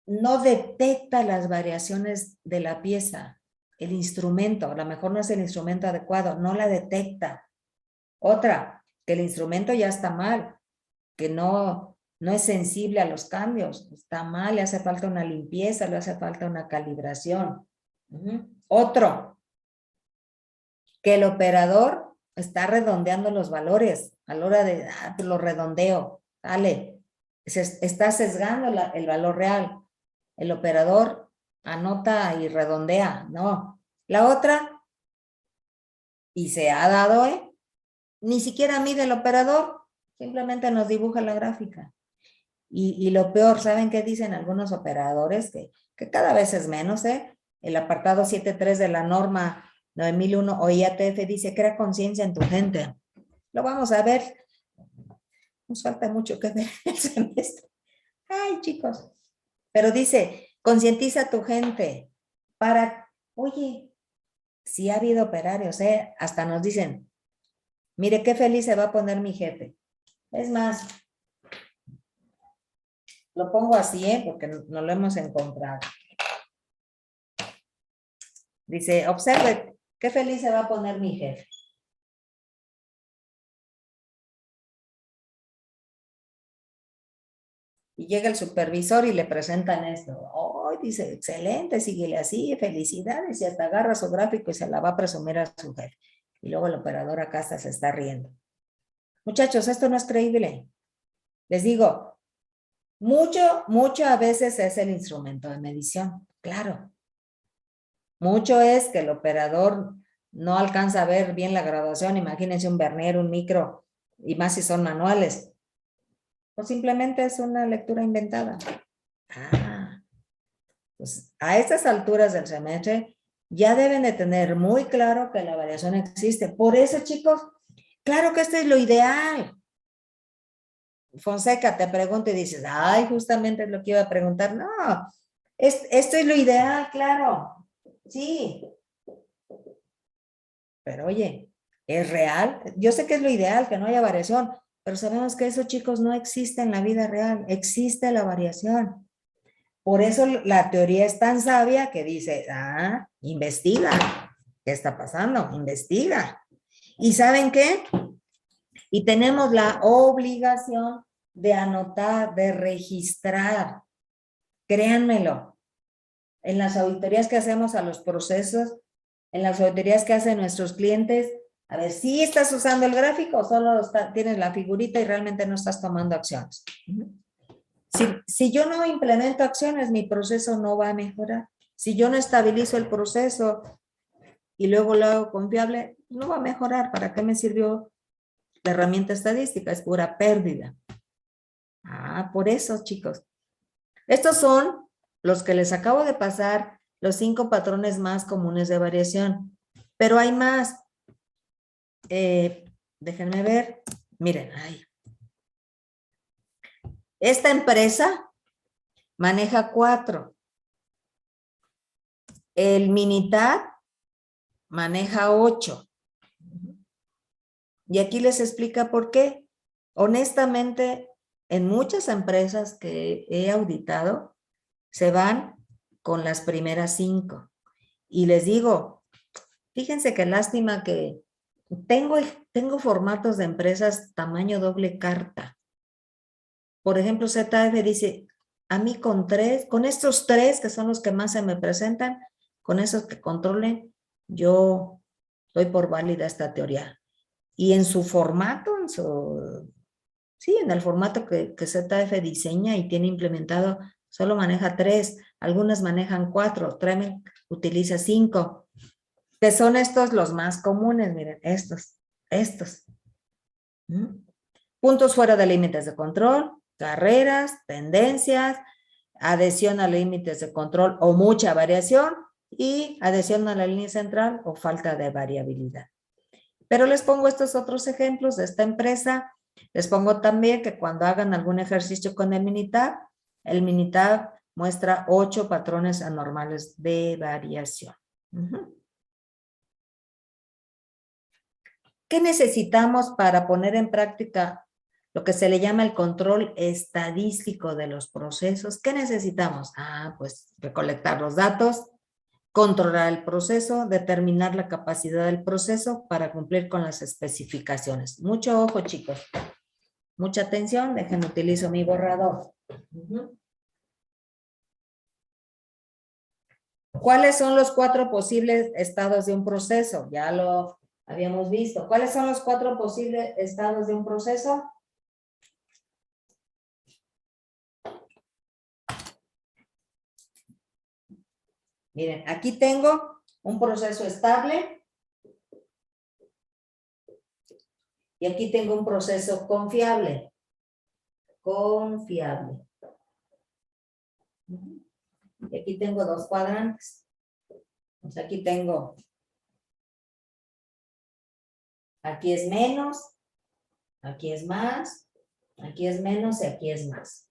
no detecta las variaciones de la pieza. El instrumento, a lo mejor no es el instrumento adecuado, no la detecta. Otra, que el instrumento ya está mal, que no es sensible a los cambios, está mal, le hace falta una limpieza, le hace falta una calibración. Otro, que el operador está redondeando los valores a la hora de, pues lo redondeo, dale, está sesgando el valor real. El operador anota y redondea, no. La otra, y se ha dado, ni siquiera mide el operador, simplemente nos dibuja la gráfica. Y lo peor, ¿saben qué dicen algunos operadores? Que cada vez es menos, El apartado 7.3 de la norma 9001 o IATF dice, crea conciencia en tu gente. Lo vamos a ver. Nos falta mucho que ver el semestre. Ay, chicos. Pero dice, concientiza a tu gente para, oye, si ha habido operarios, hasta nos dicen, mire qué feliz se va a poner mi jefe. Es más, lo pongo así, porque no lo hemos encontrado. Dice, observe, qué feliz se va a poner mi jefe. Y llega el supervisor y le presentan esto. Oh, dice, excelente, síguele así, felicidades. Y hasta agarra su gráfico y se la va a presumir a su jefe. Y luego el operador acá hasta se está riendo. Muchachos, esto no es creíble. Les digo, mucho a veces es el instrumento de medición, claro. Mucho es que el operador no alcanza a ver bien la graduación, imagínense un vernier, un micro, y más si son manuales. O simplemente es una lectura inventada. Pues a estas alturas del semestre ya deben de tener muy claro que la variación existe. Por eso, chicos, claro que esto es lo ideal. Fonseca, te pregunto y dices, ay, justamente es lo que iba a preguntar. No, esto es lo ideal, claro. Sí. Pero oye, ¿es real? Yo sé que es lo ideal, que no haya variación, pero sabemos que eso, chicos, no existe en la vida real. Existe la variación. Por eso la teoría es tan sabia que dice, investiga. ¿Qué está pasando? Investiga. ¿Y saben qué? Y tenemos la obligación de anotar, de registrar. Créanmelo. En las auditorías que hacemos a los procesos, en las auditorías que hacen nuestros clientes, a ver, si estás usando el gráfico o solo tienes la figurita y realmente no estás tomando acciones. Si yo no implemento acciones, mi proceso no va a mejorar. Si yo no estabilizo el proceso y luego lo hago confiable, no va a mejorar. ¿Para qué me sirvió la herramienta estadística? Es pura pérdida. Por eso, chicos. Estos son los que les acabo de pasar, los 5 patrones más comunes de variación. Pero hay más. Déjenme ver. Miren, esta empresa maneja 4. El Minitab maneja 8. Y aquí les explica por qué. Honestamente, en muchas empresas que he auditado, se van con las primeras 5. Y les digo, fíjense qué lástima que tengo tengo formatos de empresas tamaño doble carta. Por ejemplo, ZF dice, a mí con estos 3 que son los que más se me presentan, con esos que controlen, yo doy por válida esta teoría. Y en su formato, en el formato que ZF diseña y tiene implementado, solo maneja 3, algunas manejan 4, Tremel utiliza 5, que son estos los más comunes, miren, estos. Puntos fuera de límites de control, carreras, tendencias, adhesión a límites de control o mucha variación y adhesión a la línea central o falta de variabilidad. Pero les pongo estos otros ejemplos de esta empresa. Les pongo también que cuando hagan algún ejercicio con el Minitab muestra 8 patrones anormales de variación. ¿Qué necesitamos para poner en práctica lo que se le llama el control estadístico de los procesos? ¿Qué necesitamos? Pues recolectar los datos, controlar el proceso, determinar la capacidad del proceso para cumplir con las especificaciones. Mucho ojo, chicos. Mucha atención. Déjenme utilizo mi borrador. ¿Cuáles son los 4 posibles estados de un proceso? Ya lo habíamos visto. ¿Cuáles son los 4 posibles estados de un proceso? Miren, aquí tengo un proceso estable y aquí tengo un proceso confiable. Y aquí tengo 2 cuadrantes. Entonces aquí tengo, aquí es menos, aquí es más, aquí es menos y aquí es más.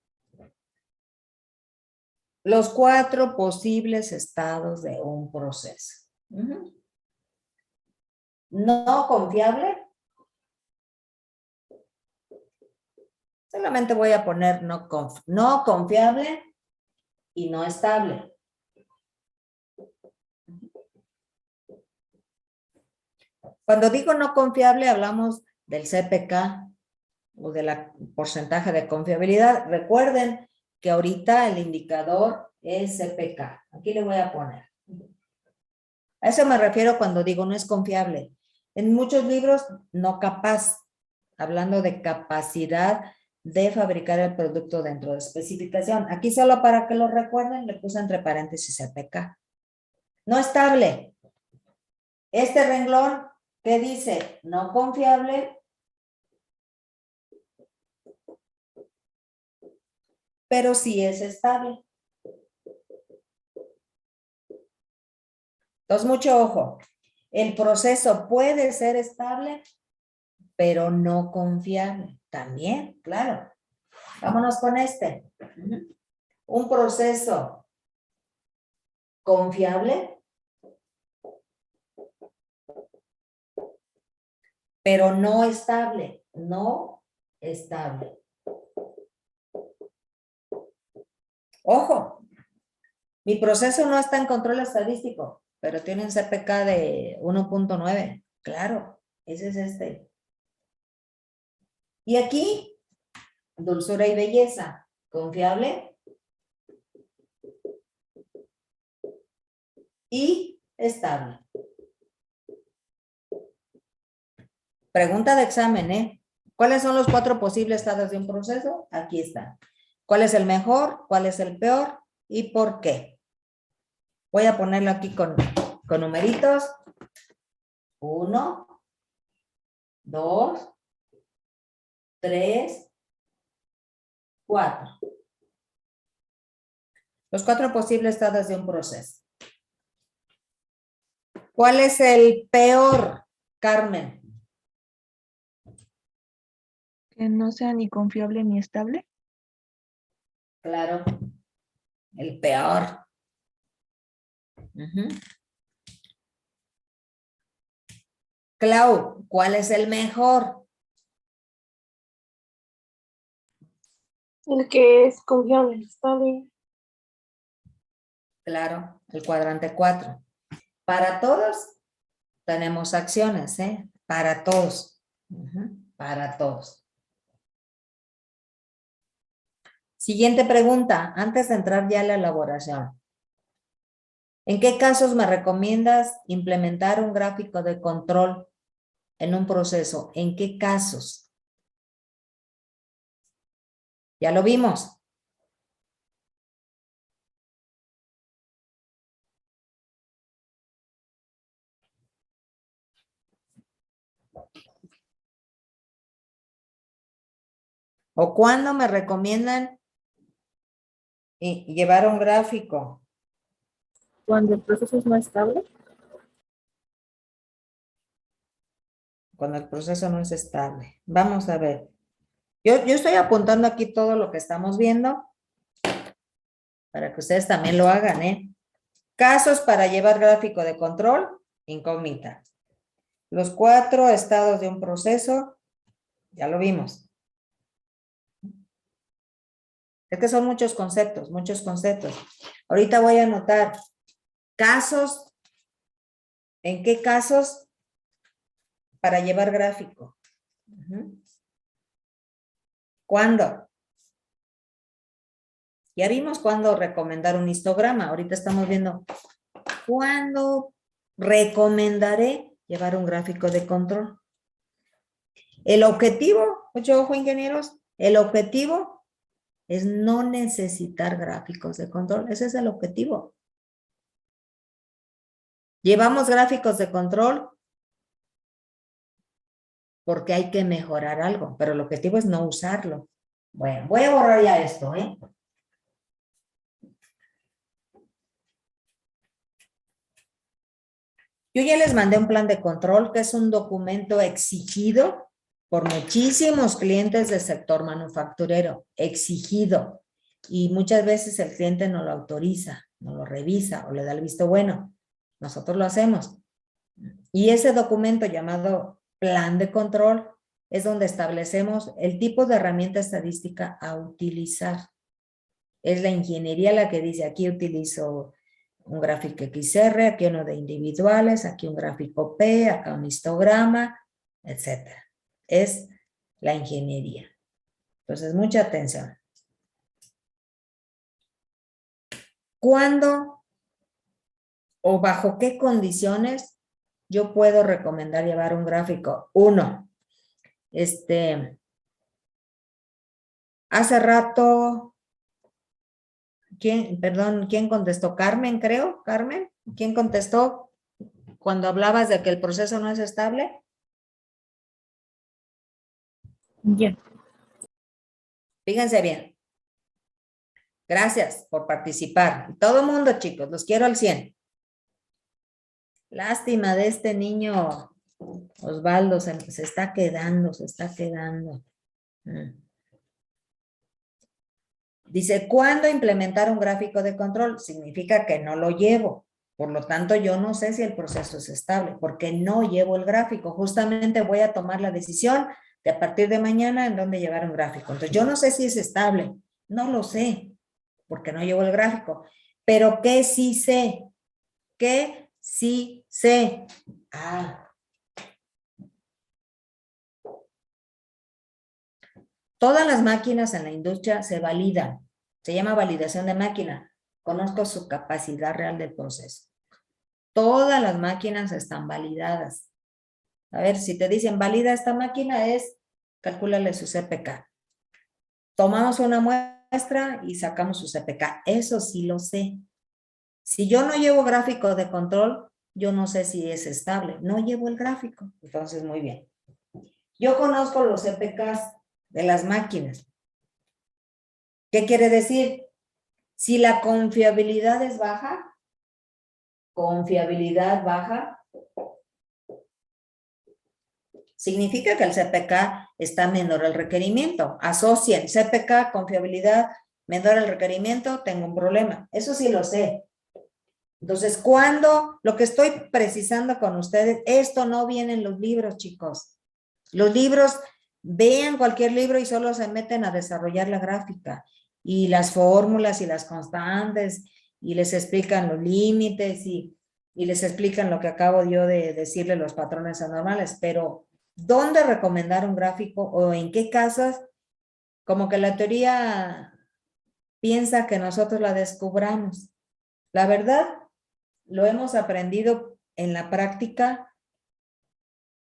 Los 4 posibles estados de un proceso. No confiable. Solamente voy a poner no confiable y no estable. Cuando digo no confiable, hablamos del CPK o del porcentaje de confiabilidad. Recuerden que ahorita el indicador es CPK. Aquí le voy a poner. A eso me refiero cuando digo no es confiable. En muchos libros, no capaz, hablando de capacidad de fabricar el producto dentro de especificación. Aquí solo para que lo recuerden, le puse entre paréntesis CPK. No estable. Este renglón, ¿qué dice? No confiable, pero sí es estable. Entonces, mucho ojo. El proceso puede ser estable, pero no confiable. También, claro. Vámonos con este. Un proceso confiable, pero no estable. No estable. Ojo, mi proceso no está en control estadístico, pero tiene un CPK de 1.9. Claro, ese es este. Y aquí, dulzura y belleza. Confiable y estable. Pregunta de examen, ¿eh? ¿Cuáles son los 4 posibles estados de un proceso? Aquí está. ¿Cuál es el mejor? ¿Cuál es el peor? ¿Y por qué? Voy a ponerlo aquí con numeritos. 1, 2, 3, 4. Los 4 posibles estados de un proceso. ¿Cuál es el peor, Carmen? Que no sea ni confiable ni estable. Claro, el peor. Clau, ¿cuál es el mejor? El que es confiable, estable. Claro, el cuadrante 4. Para todos tenemos acciones, ¿eh? Para todos. Para todos. Siguiente pregunta, antes de entrar ya a la elaboración. ¿En qué casos me recomiendas implementar un gráfico de control en un proceso? ¿En qué casos? Ya lo vimos. ¿O cuándo me recomiendan llevar un gráfico? Cuando el proceso es no estable. Cuando el proceso no es estable. Vamos a ver. Yo estoy apuntando aquí todo lo que estamos viendo para que ustedes también lo hagan, ¿eh? Casos para llevar gráfico de control, incógnita. Los 4 estados de un proceso, ya lo vimos. Es que son muchos conceptos, muchos conceptos. Ahorita voy a anotar casos. ¿En qué casos para llevar gráfico? ¿Cuándo? Ya vimos cuándo recomendar un histograma. Ahorita estamos viendo cuándo recomendaré llevar un gráfico de control. El objetivo, mucho ojo ingenieros, el objetivo es no necesitar gráficos de control. Ese es el objetivo. Llevamos gráficos de control porque hay que mejorar algo, pero el objetivo es no usarlo. Bueno, voy a borrar ya esto, ¿eh? Yo ya les mandé un plan de control, que es un documento exigido por muchísimos clientes del sector manufacturero, exigido. Y muchas veces el cliente no lo autoriza, no lo revisa o le da el visto bueno. Nosotros lo hacemos. Y ese documento llamado plan de control es donde establecemos el tipo de herramienta estadística a utilizar. Es la ingeniería la que dice, aquí utilizo un gráfico XR, aquí uno de individuales, aquí un gráfico P, acá un histograma, etc. Es la ingeniería. Entonces, mucha atención. ¿Cuándo o bajo qué condiciones yo puedo recomendar llevar un gráfico? Uno, hace rato, ¿quién contestó? Carmen, creo, Carmen. ¿Quién contestó cuando hablabas de que el proceso no es estable? Ya. Fíjense bien. Gracias por participar. Todo el mundo, chicos, los quiero al 100. Lástima de este niño, Osvaldo, se está quedando. Dice, ¿cuándo implementar un gráfico de control? Significa que no lo llevo. Por lo tanto, yo no sé si el proceso es estable, porque no llevo el gráfico. Justamente voy a tomar la decisión de a partir de mañana en dónde llevar un gráfico. Entonces, yo no sé si es estable. No lo sé, porque no llevo el gráfico. Pero ¿qué sí sé? ¿Qué sí sé? Todas las máquinas en la industria se validan. Se llama validación de máquina. Conozco su capacidad real del proceso. Todas las máquinas están validadas. A ver, si te dicen valida esta máquina calcúlale su CPK. Tomamos una muestra y sacamos su CPK. Eso sí lo sé. Si yo no llevo gráfico de control, yo no sé si es estable. No llevo el gráfico. Entonces, muy bien. Yo conozco los CPKs de las máquinas. ¿Qué quiere decir? Si la confiabilidad es baja, significa que el CPK está menor al requerimiento. Asocien CPK, confiabilidad, menor al requerimiento, tengo un problema. Eso sí lo sé. Entonces, cuando lo que estoy precisando con ustedes, esto no viene en los libros, chicos. Los libros, vean cualquier libro y solo se meten a desarrollar la gráfica y las fórmulas y las constantes y les explican los límites y les explican lo que acabo yo de decirle, los patrones anormales, pero ¿Dónde recomendar un gráfico o en qué casos? Como que la teoría piensa que nosotros la descubramos. La verdad, lo hemos aprendido en la práctica,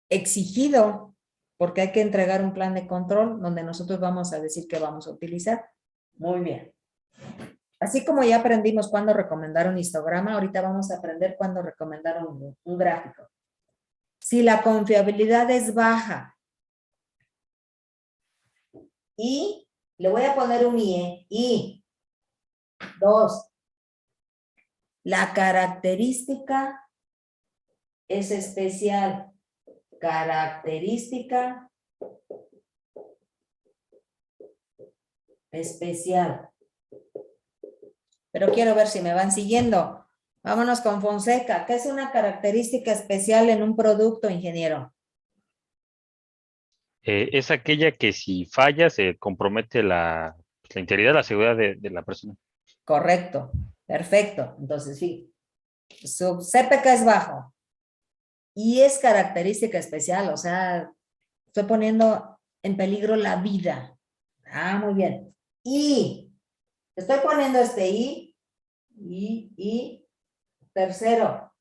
exigido, porque hay que entregar un plan de control donde nosotros vamos a decir que vamos a utilizar. Muy bien. Así como ya aprendimos cuándo recomendar un histograma, ahorita vamos a aprender cuándo recomendar un gráfico. Si la confiabilidad es baja y le voy a poner un IE, y 2, la característica es especial. Característica especial. Pero quiero ver si me van siguiendo. Vámonos con Fonseca. ¿Qué es una característica especial en un producto, ingeniero? Es aquella que si falla se compromete la integridad, la seguridad de la persona. Correcto. Perfecto. Entonces, sí. Su CPK es bajo. Y es característica especial. O sea, estoy poniendo en peligro la vida. Ah, muy bien. Y estoy poniendo este y tercero,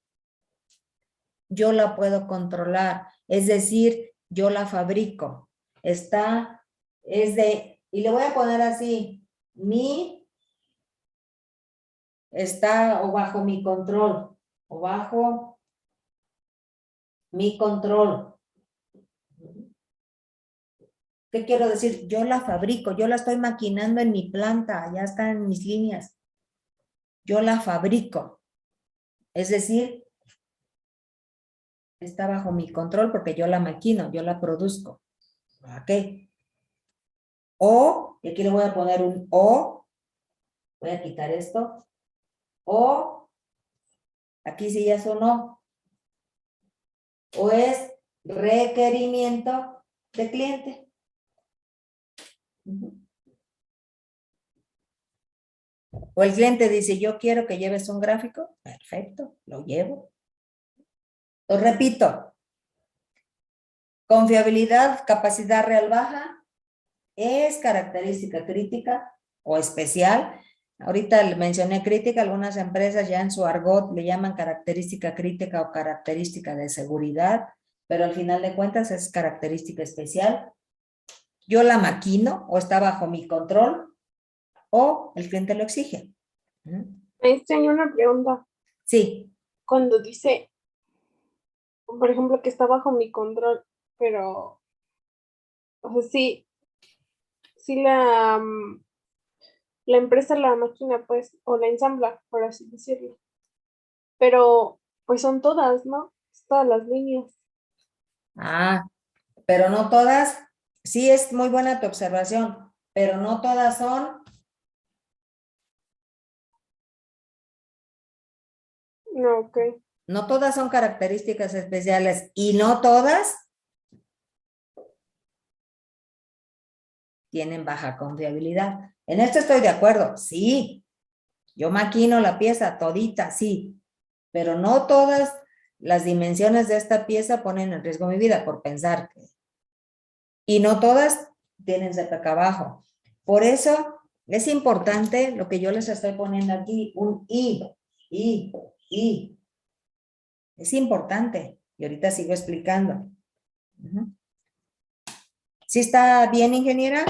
yo la puedo controlar, es decir, yo la fabrico. Y le voy a poner así, está o bajo mi control, o bajo mi control. ¿Qué quiero decir? Yo la fabrico, yo la estoy maquinando en mi planta, ya está en mis líneas. Yo la fabrico. Es decir, está bajo mi control porque yo la maquino, yo la produzco. ¿Ok? O, y aquí le voy a poner un O. Voy a quitar esto. O, aquí sí ya sonó. O es requerimiento de cliente. O el cliente dice, yo quiero que lleves un gráfico. Perfecto, lo llevo. Lo repito. Confiabilidad, capacidad real baja, es característica crítica o especial. Ahorita le mencioné crítica, algunas empresas ya en su argot le llaman característica crítica o característica de seguridad, pero al final de cuentas es característica especial. Yo la maquino o está bajo mi control o el cliente lo exige. Hay una pregunta. Sí. Cuando dice, por ejemplo, que está bajo mi control, pero, o sea, sí la empresa, la máquina, pues, o la ensambla, por así decirlo. Pero, pues son todas, ¿no? Todas las líneas. Ah, pero no todas. Sí, es muy buena tu observación, pero no todas son. No, ok. No todas son características especiales y no todas tienen baja confiabilidad. En esto estoy de acuerdo, sí. Yo maquino la pieza todita, sí. Pero no todas las dimensiones de esta pieza ponen en riesgo mi vida por pensar que. Y no todas tienen CPK bajo. Por eso es importante lo que yo les estoy poniendo aquí, un I. Es importante. Y ahorita sigo explicando. ¿Sí está bien, ingeniera?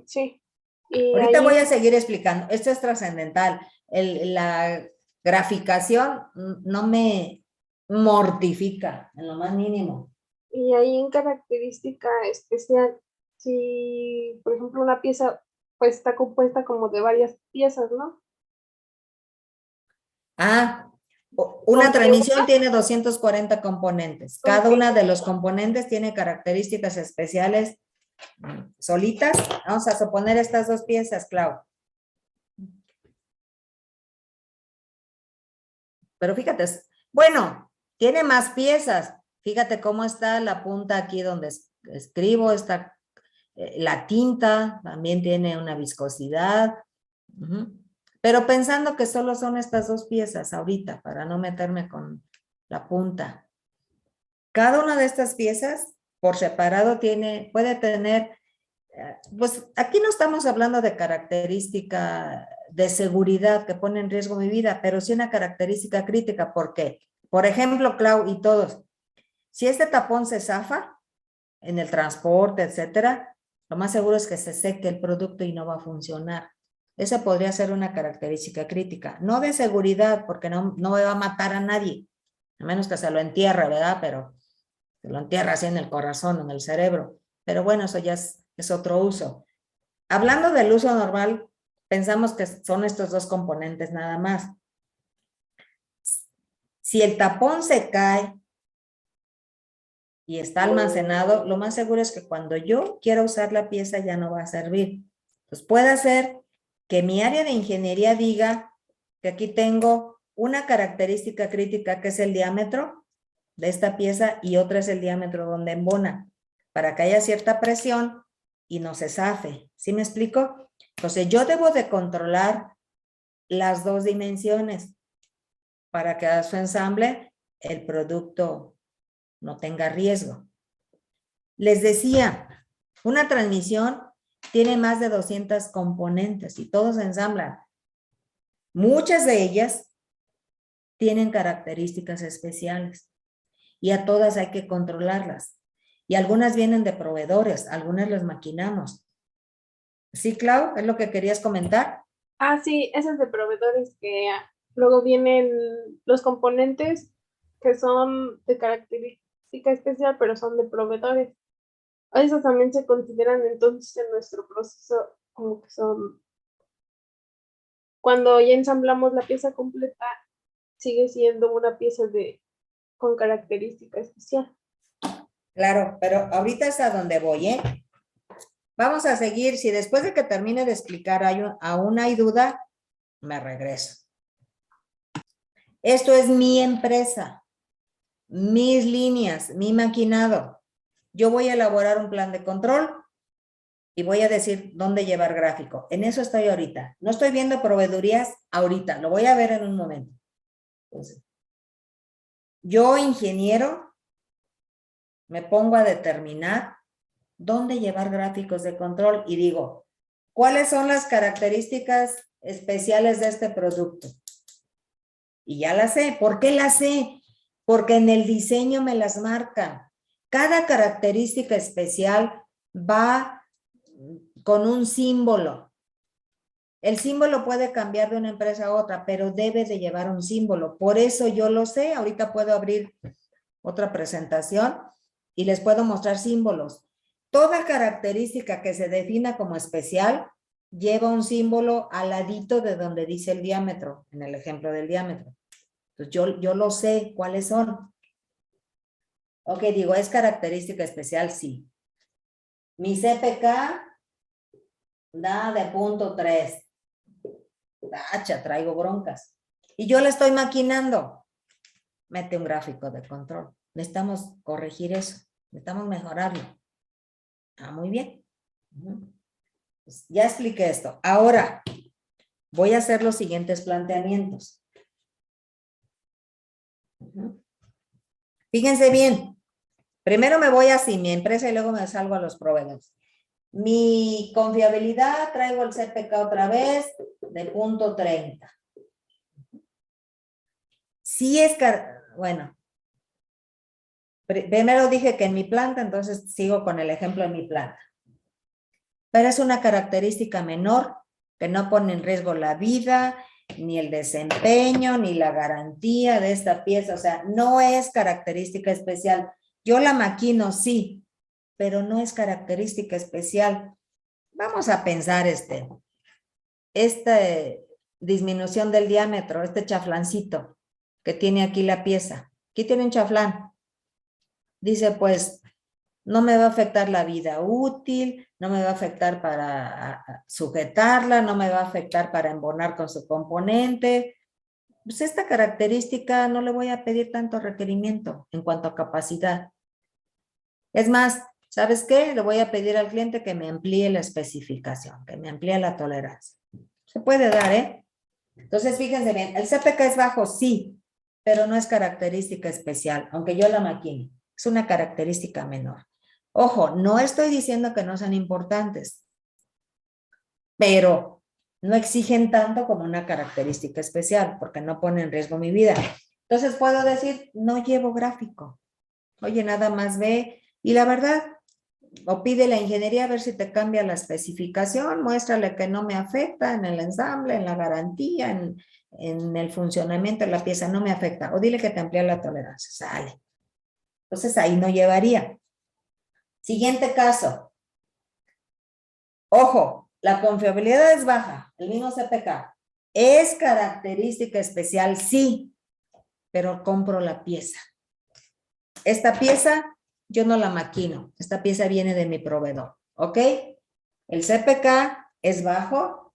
Sí. Y Ahorita ahí, voy a seguir explicando. Esto es trascendental. La graficación no me mortifica en lo más mínimo. y ahí en característica especial, si, por ejemplo, una pieza, pues está compuesta como de varias piezas, ¿no? Ah, una Porque transmisión tiene 240 componentes. Cada Ok. una de los componentes tiene características especiales solitas. Vamos a suponer estas dos piezas, Clau. Pero fíjate, bueno, tiene más piezas. Fíjate cómo está la punta aquí donde escribo, está la tinta, también tiene una viscosidad. Pero pensando que solo son estas dos piezas ahorita, para no meterme con la punta. Cada una de estas piezas por separado puede tener, pues aquí no estamos hablando de característica de seguridad que pone en riesgo mi vida, pero sí una característica crítica. ¿Por qué? Por ejemplo, Clau y todos, si este tapón se zafa en el transporte, etcétera, lo más seguro es que se seque el producto y no va a funcionar. Esa podría ser una característica crítica. No de seguridad, porque no me va a matar a nadie, a menos que se lo entierre, ¿verdad? Pero se lo entierra así en el corazón, en el cerebro. Pero bueno, eso ya es otro uso. Hablando del uso normal, pensamos que son estos dos componentes nada más. Si el tapón se cae y está almacenado, lo más seguro es que cuando yo quiera usar la pieza ya no va a servir. Entonces puede ser que mi área de ingeniería diga que aquí tengo una característica crítica que es el diámetro de esta pieza y otra es el diámetro donde embona, para que haya cierta presión y no se zafe. ¿Sí me explico? Entonces yo debo de controlar las dos dimensiones para que a su ensamble el producto no tenga riesgo. Les decía, una transmisión tiene más de 200 componentes y todos se ensamblan. Muchas de ellas tienen características especiales y a todas hay que controlarlas. Y algunas vienen de proveedores, algunas las maquinamos. ¿Sí, Clau? ¿Es lo que querías comentar? Ah, sí, esas de proveedores que luego vienen los componentes que son de característica especial, pero son de proveedores. Esos también se consideran entonces en nuestro proceso como que son, cuando ya ensamblamos la pieza completa, sigue siendo una pieza con característica especial. Claro, pero ahorita es a donde voy, ¿eh? Vamos a seguir. Si después de que termine de explicar aún hay duda, me regreso. Esto es mi empresa, mis líneas, mi maquinado. Yo voy a elaborar un plan de control y voy a decir dónde llevar gráfico. En eso estoy ahorita. No estoy viendo proveedurías ahorita, lo voy a ver en un momento. Entonces, yo, ingeniero, me pongo a determinar dónde llevar gráficos de control y digo, ¿cuáles son las características especiales de este producto? Y ya las sé. ¿Por qué las sé? Porque en el diseño me las marcan. Cada característica especial va con un símbolo. El símbolo puede cambiar de una empresa a otra, pero debe de llevar un símbolo. Por eso yo lo sé. Ahorita puedo abrir otra presentación y les puedo mostrar símbolos. Toda característica que se defina como especial lleva un símbolo al ladito de donde dice el diámetro, en el ejemplo del diámetro. Entonces yo lo sé cuáles son. Ok, digo, ¿es característica especial? Sí. Mi CPK da de punto 3. Tacha, traigo broncas. Y yo la estoy maquinando. Mete un gráfico de control. Necesitamos corregir eso. Necesitamos mejorarlo. Ah, muy bien. Pues ya expliqué esto. Ahora voy a hacer los siguientes planteamientos. Fíjense bien. Primero me voy así, mi empresa, y luego me salgo a los proveedores. Mi confiabilidad, traigo el CPK otra vez de punto 30. Sí es, bueno, primero dije que en mi planta, entonces sigo con el ejemplo de mi planta. Pero es una característica menor que no pone en riesgo la vida, ni el desempeño, ni la garantía de esta pieza. O sea, no es característica especial. Yo la maquino, sí, pero no es característica especial. Vamos a pensar esta disminución del diámetro, este chaflancito que tiene aquí la pieza. Aquí tiene un chaflán. Dice, pues, no me va a afectar la vida útil, no me va a afectar para sujetarla, no me va a afectar para embonar con su componente. Pues esta característica no le voy a pedir tanto requerimiento en cuanto a capacidad. Es más, ¿sabes qué? Le voy a pedir al cliente que me amplíe la especificación, que me amplíe la tolerancia. Se puede dar, ¿eh? Entonces, fíjense bien, ¿el CPK es bajo? Sí, pero no es característica especial, aunque yo la maquine. Es una característica menor. Ojo, no estoy diciendo que no sean importantes, pero no exigen tanto como una característica especial, porque no pone en riesgo mi vida. Entonces puedo decir, no llevo gráfico. Oye, nada más ve, y la verdad, o pide la ingeniería a ver si te cambia la especificación, muéstrale que no me afecta en el ensamble, en la garantía, en el funcionamiento de la pieza, no me afecta. O dile que te amplía la tolerancia, sale. Entonces ahí no llevaría. Siguiente caso. Ojo, la confiabilidad es baja, el mismo CPK. Es característica especial, sí, pero compro la pieza. Esta pieza yo no la maquino, esta pieza viene de mi proveedor, ¿ok? El CPK es bajo,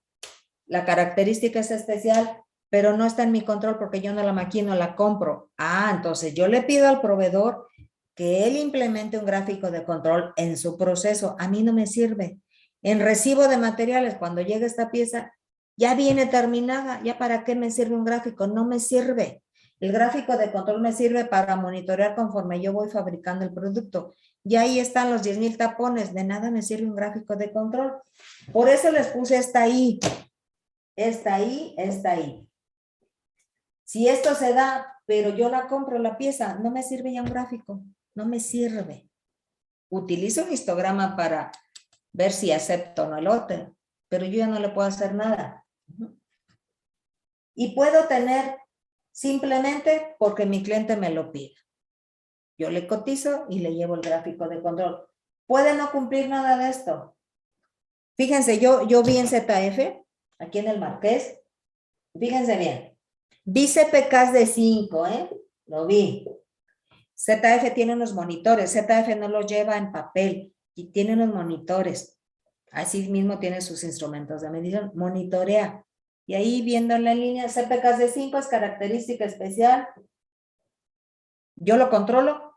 la característica es especial, pero no está en mi control porque yo no la maquino, la compro. Ah, entonces yo le pido al proveedor que él implemente un gráfico de control en su proceso. A mí no me sirve. En recibo de materiales, cuando llega esta pieza, ya viene terminada. ¿Ya para qué me sirve un gráfico? No me sirve. El gráfico de control me sirve para monitorear conforme yo voy fabricando el producto. Y ahí están los 10,000 tapones. De nada me sirve un gráfico de control. Por eso les puse esta ahí. Esta ahí, esta ahí. Si esto se da, pero yo la compro la pieza, no me sirve ya un gráfico. No me sirve. Utilizo un histograma para ver si acepto o no el lote, pero yo ya no le puedo hacer nada. Y puedo tener simplemente porque mi cliente me lo pide. Yo le cotizo y le llevo el gráfico de control. Puede no cumplir nada de esto. Fíjense, yo vi en ZF, aquí en el Marqués, fíjense bien, vi CPKs de 5, lo vi. ZF tiene unos monitores, ZF no los lleva en papel y tiene unos monitores. Así mismo tiene sus instrumentos de medición, monitorea. Y ahí viendo en la línea, CPKs de 5 es característica especial. Yo lo controlo.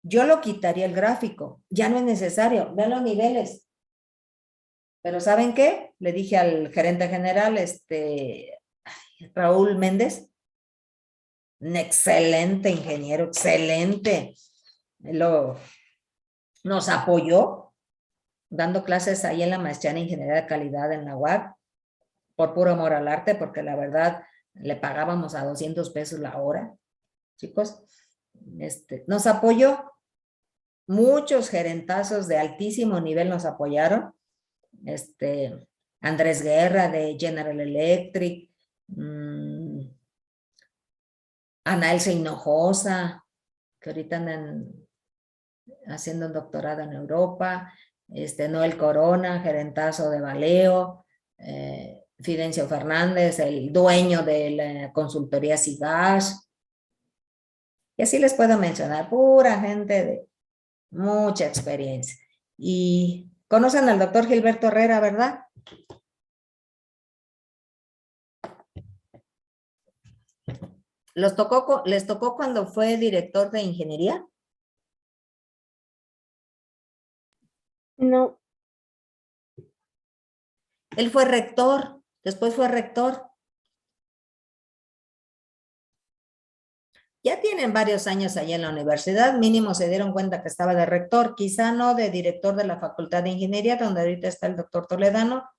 Yo lo quitaría el gráfico. Ya no es necesario. Vean los niveles. Pero ¿saben qué? Le dije al gerente general, Raúl Méndez, un excelente ingeniero, excelente. Nos apoyó dando clases ahí en la maestría en Ingeniería de Calidad en la UAC, por puro amor al arte, porque la verdad le pagábamos a 200 pesos la hora, chicos. Nos apoyó. Muchos gerentazos de altísimo nivel nos apoyaron. Andrés Guerra de General Electric, Ana Elsa Hinojosa, que ahorita andan haciendo un doctorado en Europa, Noel Corona, gerentazo de Valeo, Fidencio Fernández, el dueño de la consultoría Sigas. Y así les puedo mencionar, pura gente de mucha experiencia. Y conocen al doctor Gilberto Herrera, ¿verdad? ¿Les tocó cuando fue director de ingeniería? No, Él fue rector, después fue rector. Ya tienen varios años allá en la universidad, mínimo se dieron cuenta que estaba de rector, quizá no de director de la Facultad de Ingeniería, donde ahorita está el doctor Toledano,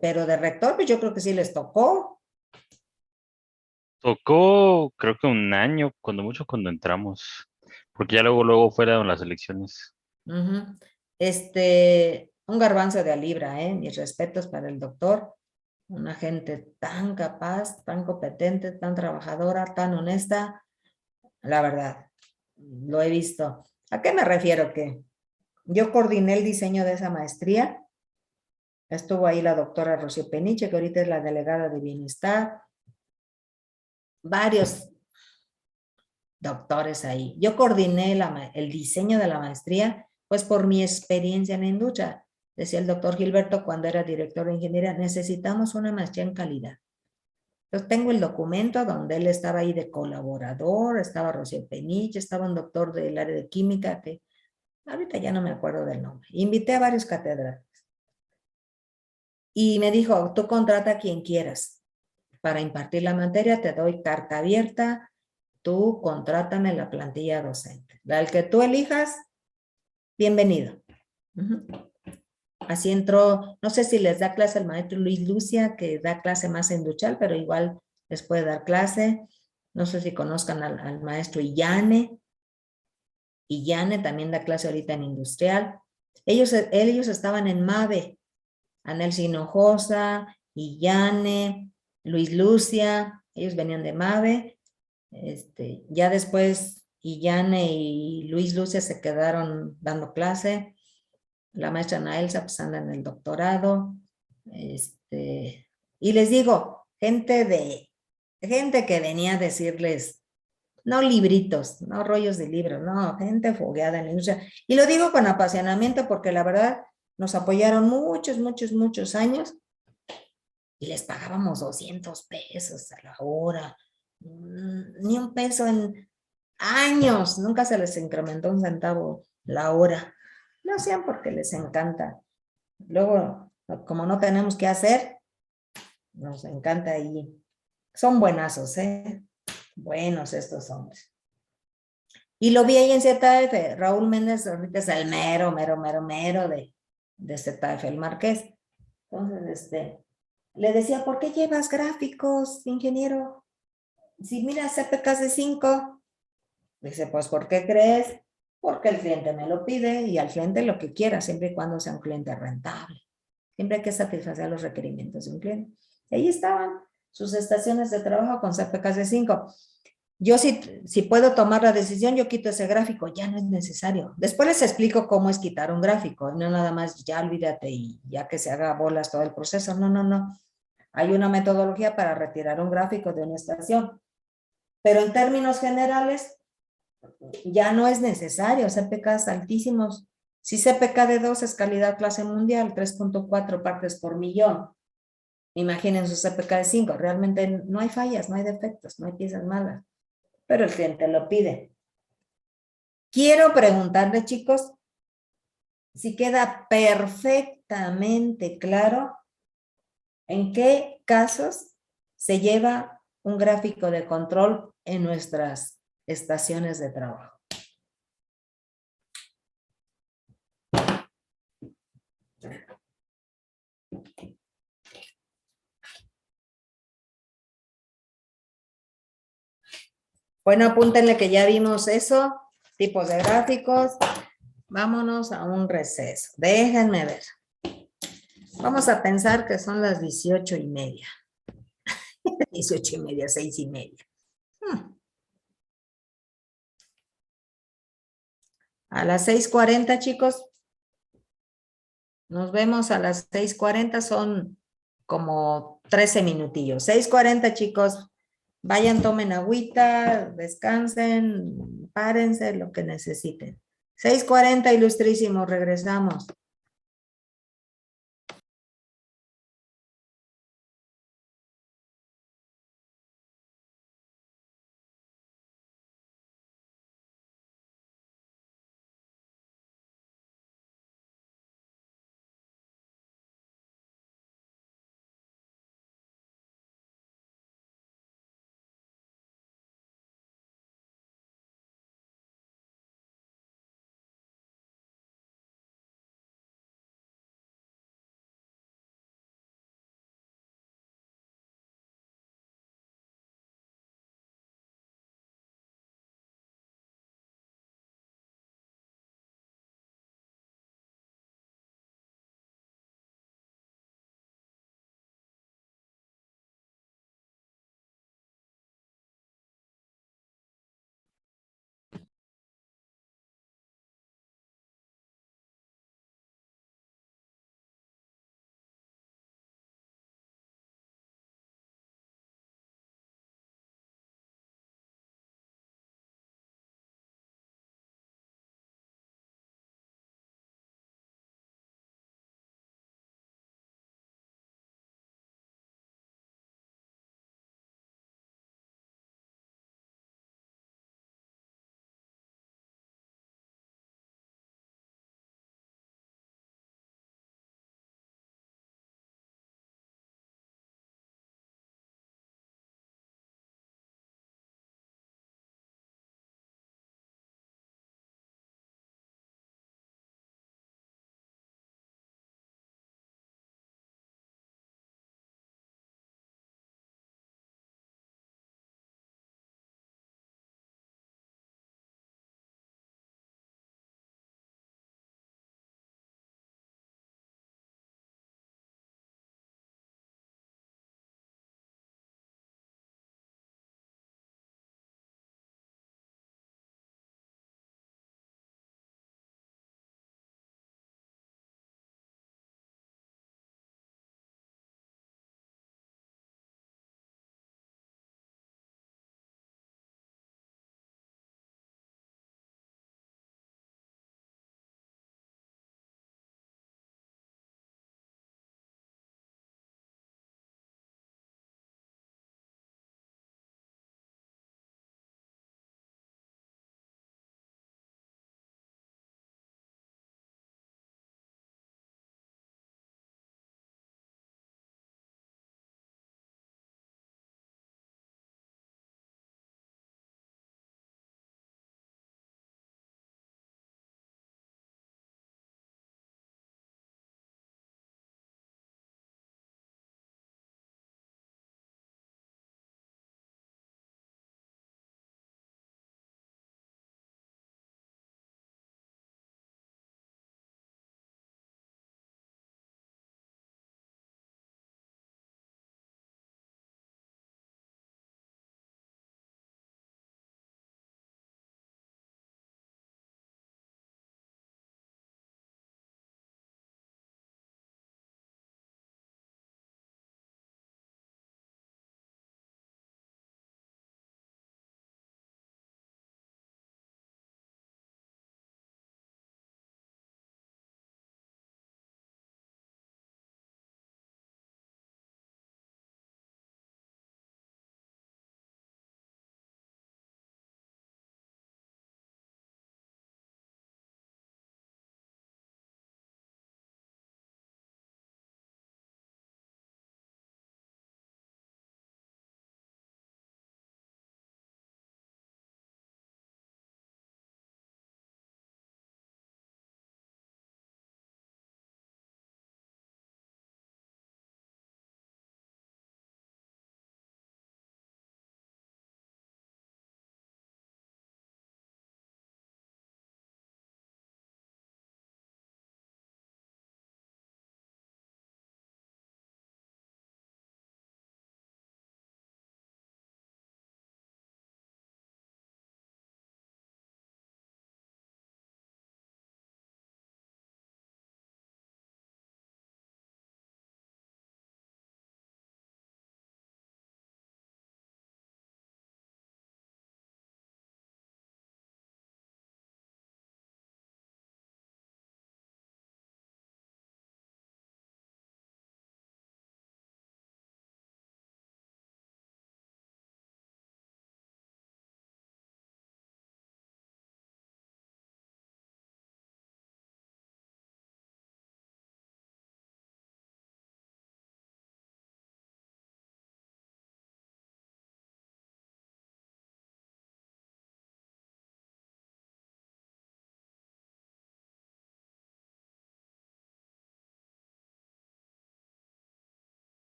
pero de rector, pues yo creo que sí les tocó. Tocó, creo que un año, cuando mucho, cuando entramos, porque ya luego fueron las elecciones. Uh-huh. Un garbanzo de a libra, mis respetos para el doctor, una gente tan capaz, tan competente, tan trabajadora, tan honesta, la verdad, lo he visto. ¿A qué me refiero? Que yo coordiné el diseño de esa maestría, estuvo ahí la doctora Rocío Peniche, que ahorita es la delegada de bienestar, varios doctores ahí. Yo coordiné el diseño de la maestría, pues por mi experiencia en la industria. Decía el doctor Gilberto cuando era director de ingeniería, necesitamos una maestría en calidad. Entonces tengo el documento donde él estaba ahí de colaborador, estaba Rocío Peniche, estaba un doctor del área de química que ahorita ya no me acuerdo del nombre. Invité a varios catedráticos. Y me dijo, tú contrata a quien quieras para impartir la materia, te doy carta abierta, tú contrátame la plantilla docente. La que tú elijas, bienvenido. Ujú. Así entró, no sé si les da clase el maestro Luis Lucia, que da clase más en Duchal, pero igual les puede dar clase. No sé si conozcan al maestro Illane. Illane también da clase ahorita en Industrial. Ellos estaban en MAVE. Anelsi Hinojosa, Illane, Luis Lucia, ellos venían de MAVE. Ya después Illane y Luis Lucia se quedaron dando clase. La maestra Ana Elsa pues anda en el doctorado. Y les digo, gente que venía a decirles, no libritos, no rollos de libros, no, gente fogueada en la industria. Y lo digo con apasionamiento porque la verdad nos apoyaron muchos años y les pagábamos 200 pesos a la hora. Ni un peso en años, nunca se les incrementó un centavo la hora. Lo hacían porque les encanta. Luego, como no tenemos qué hacer, nos encanta ahí. Son buenazos, ¿eh? Buenos estos hombres. Y lo vi ahí en ZF, Raúl Méndez, ahorita es el mero de ZF, el Marqués. Entonces, le decía, ¿por qué llevas gráficos, ingeniero? Si mira CPKs de 5. Dice, pues, ¿por qué crees? Porque el cliente me lo pide y al cliente lo que quiera, siempre y cuando sea un cliente rentable. Siempre hay que satisfacer los requerimientos de un cliente. Y ahí estaban sus estaciones de trabajo con CPKs de 5. Yo si puedo tomar la decisión, yo quito ese gráfico, ya no es necesario. Después les explico cómo es quitar un gráfico, no nada más ya olvídate y ya que se haga bolas todo el proceso. No. Hay una metodología para retirar un gráfico de una estación. Pero en términos generales, ya no es necesario, CPKs altísimos. Si CPK de 2 es calidad clase mundial, 3.4 partes por millón. Imaginen su CPK de 5, realmente no hay fallas, no hay defectos, no hay piezas malas. Pero el cliente lo pide. Quiero preguntarle, chicos, si queda perfectamente claro en qué casos se lleva un gráfico de control en nuestras estaciones de trabajo. Bueno, apúntenle que ya vimos eso, tipos de gráficos. Vámonos a un receso. Déjenme ver. Vamos a pensar que son las 18:30. 18:30, 6:30. A las 6:40, chicos. Nos vemos a las 6:40, son como 13 minutillos. 6:40, chicos. Vayan, tomen agüita, descansen, párense, lo que necesiten. 6:40, ilustrísimos, regresamos.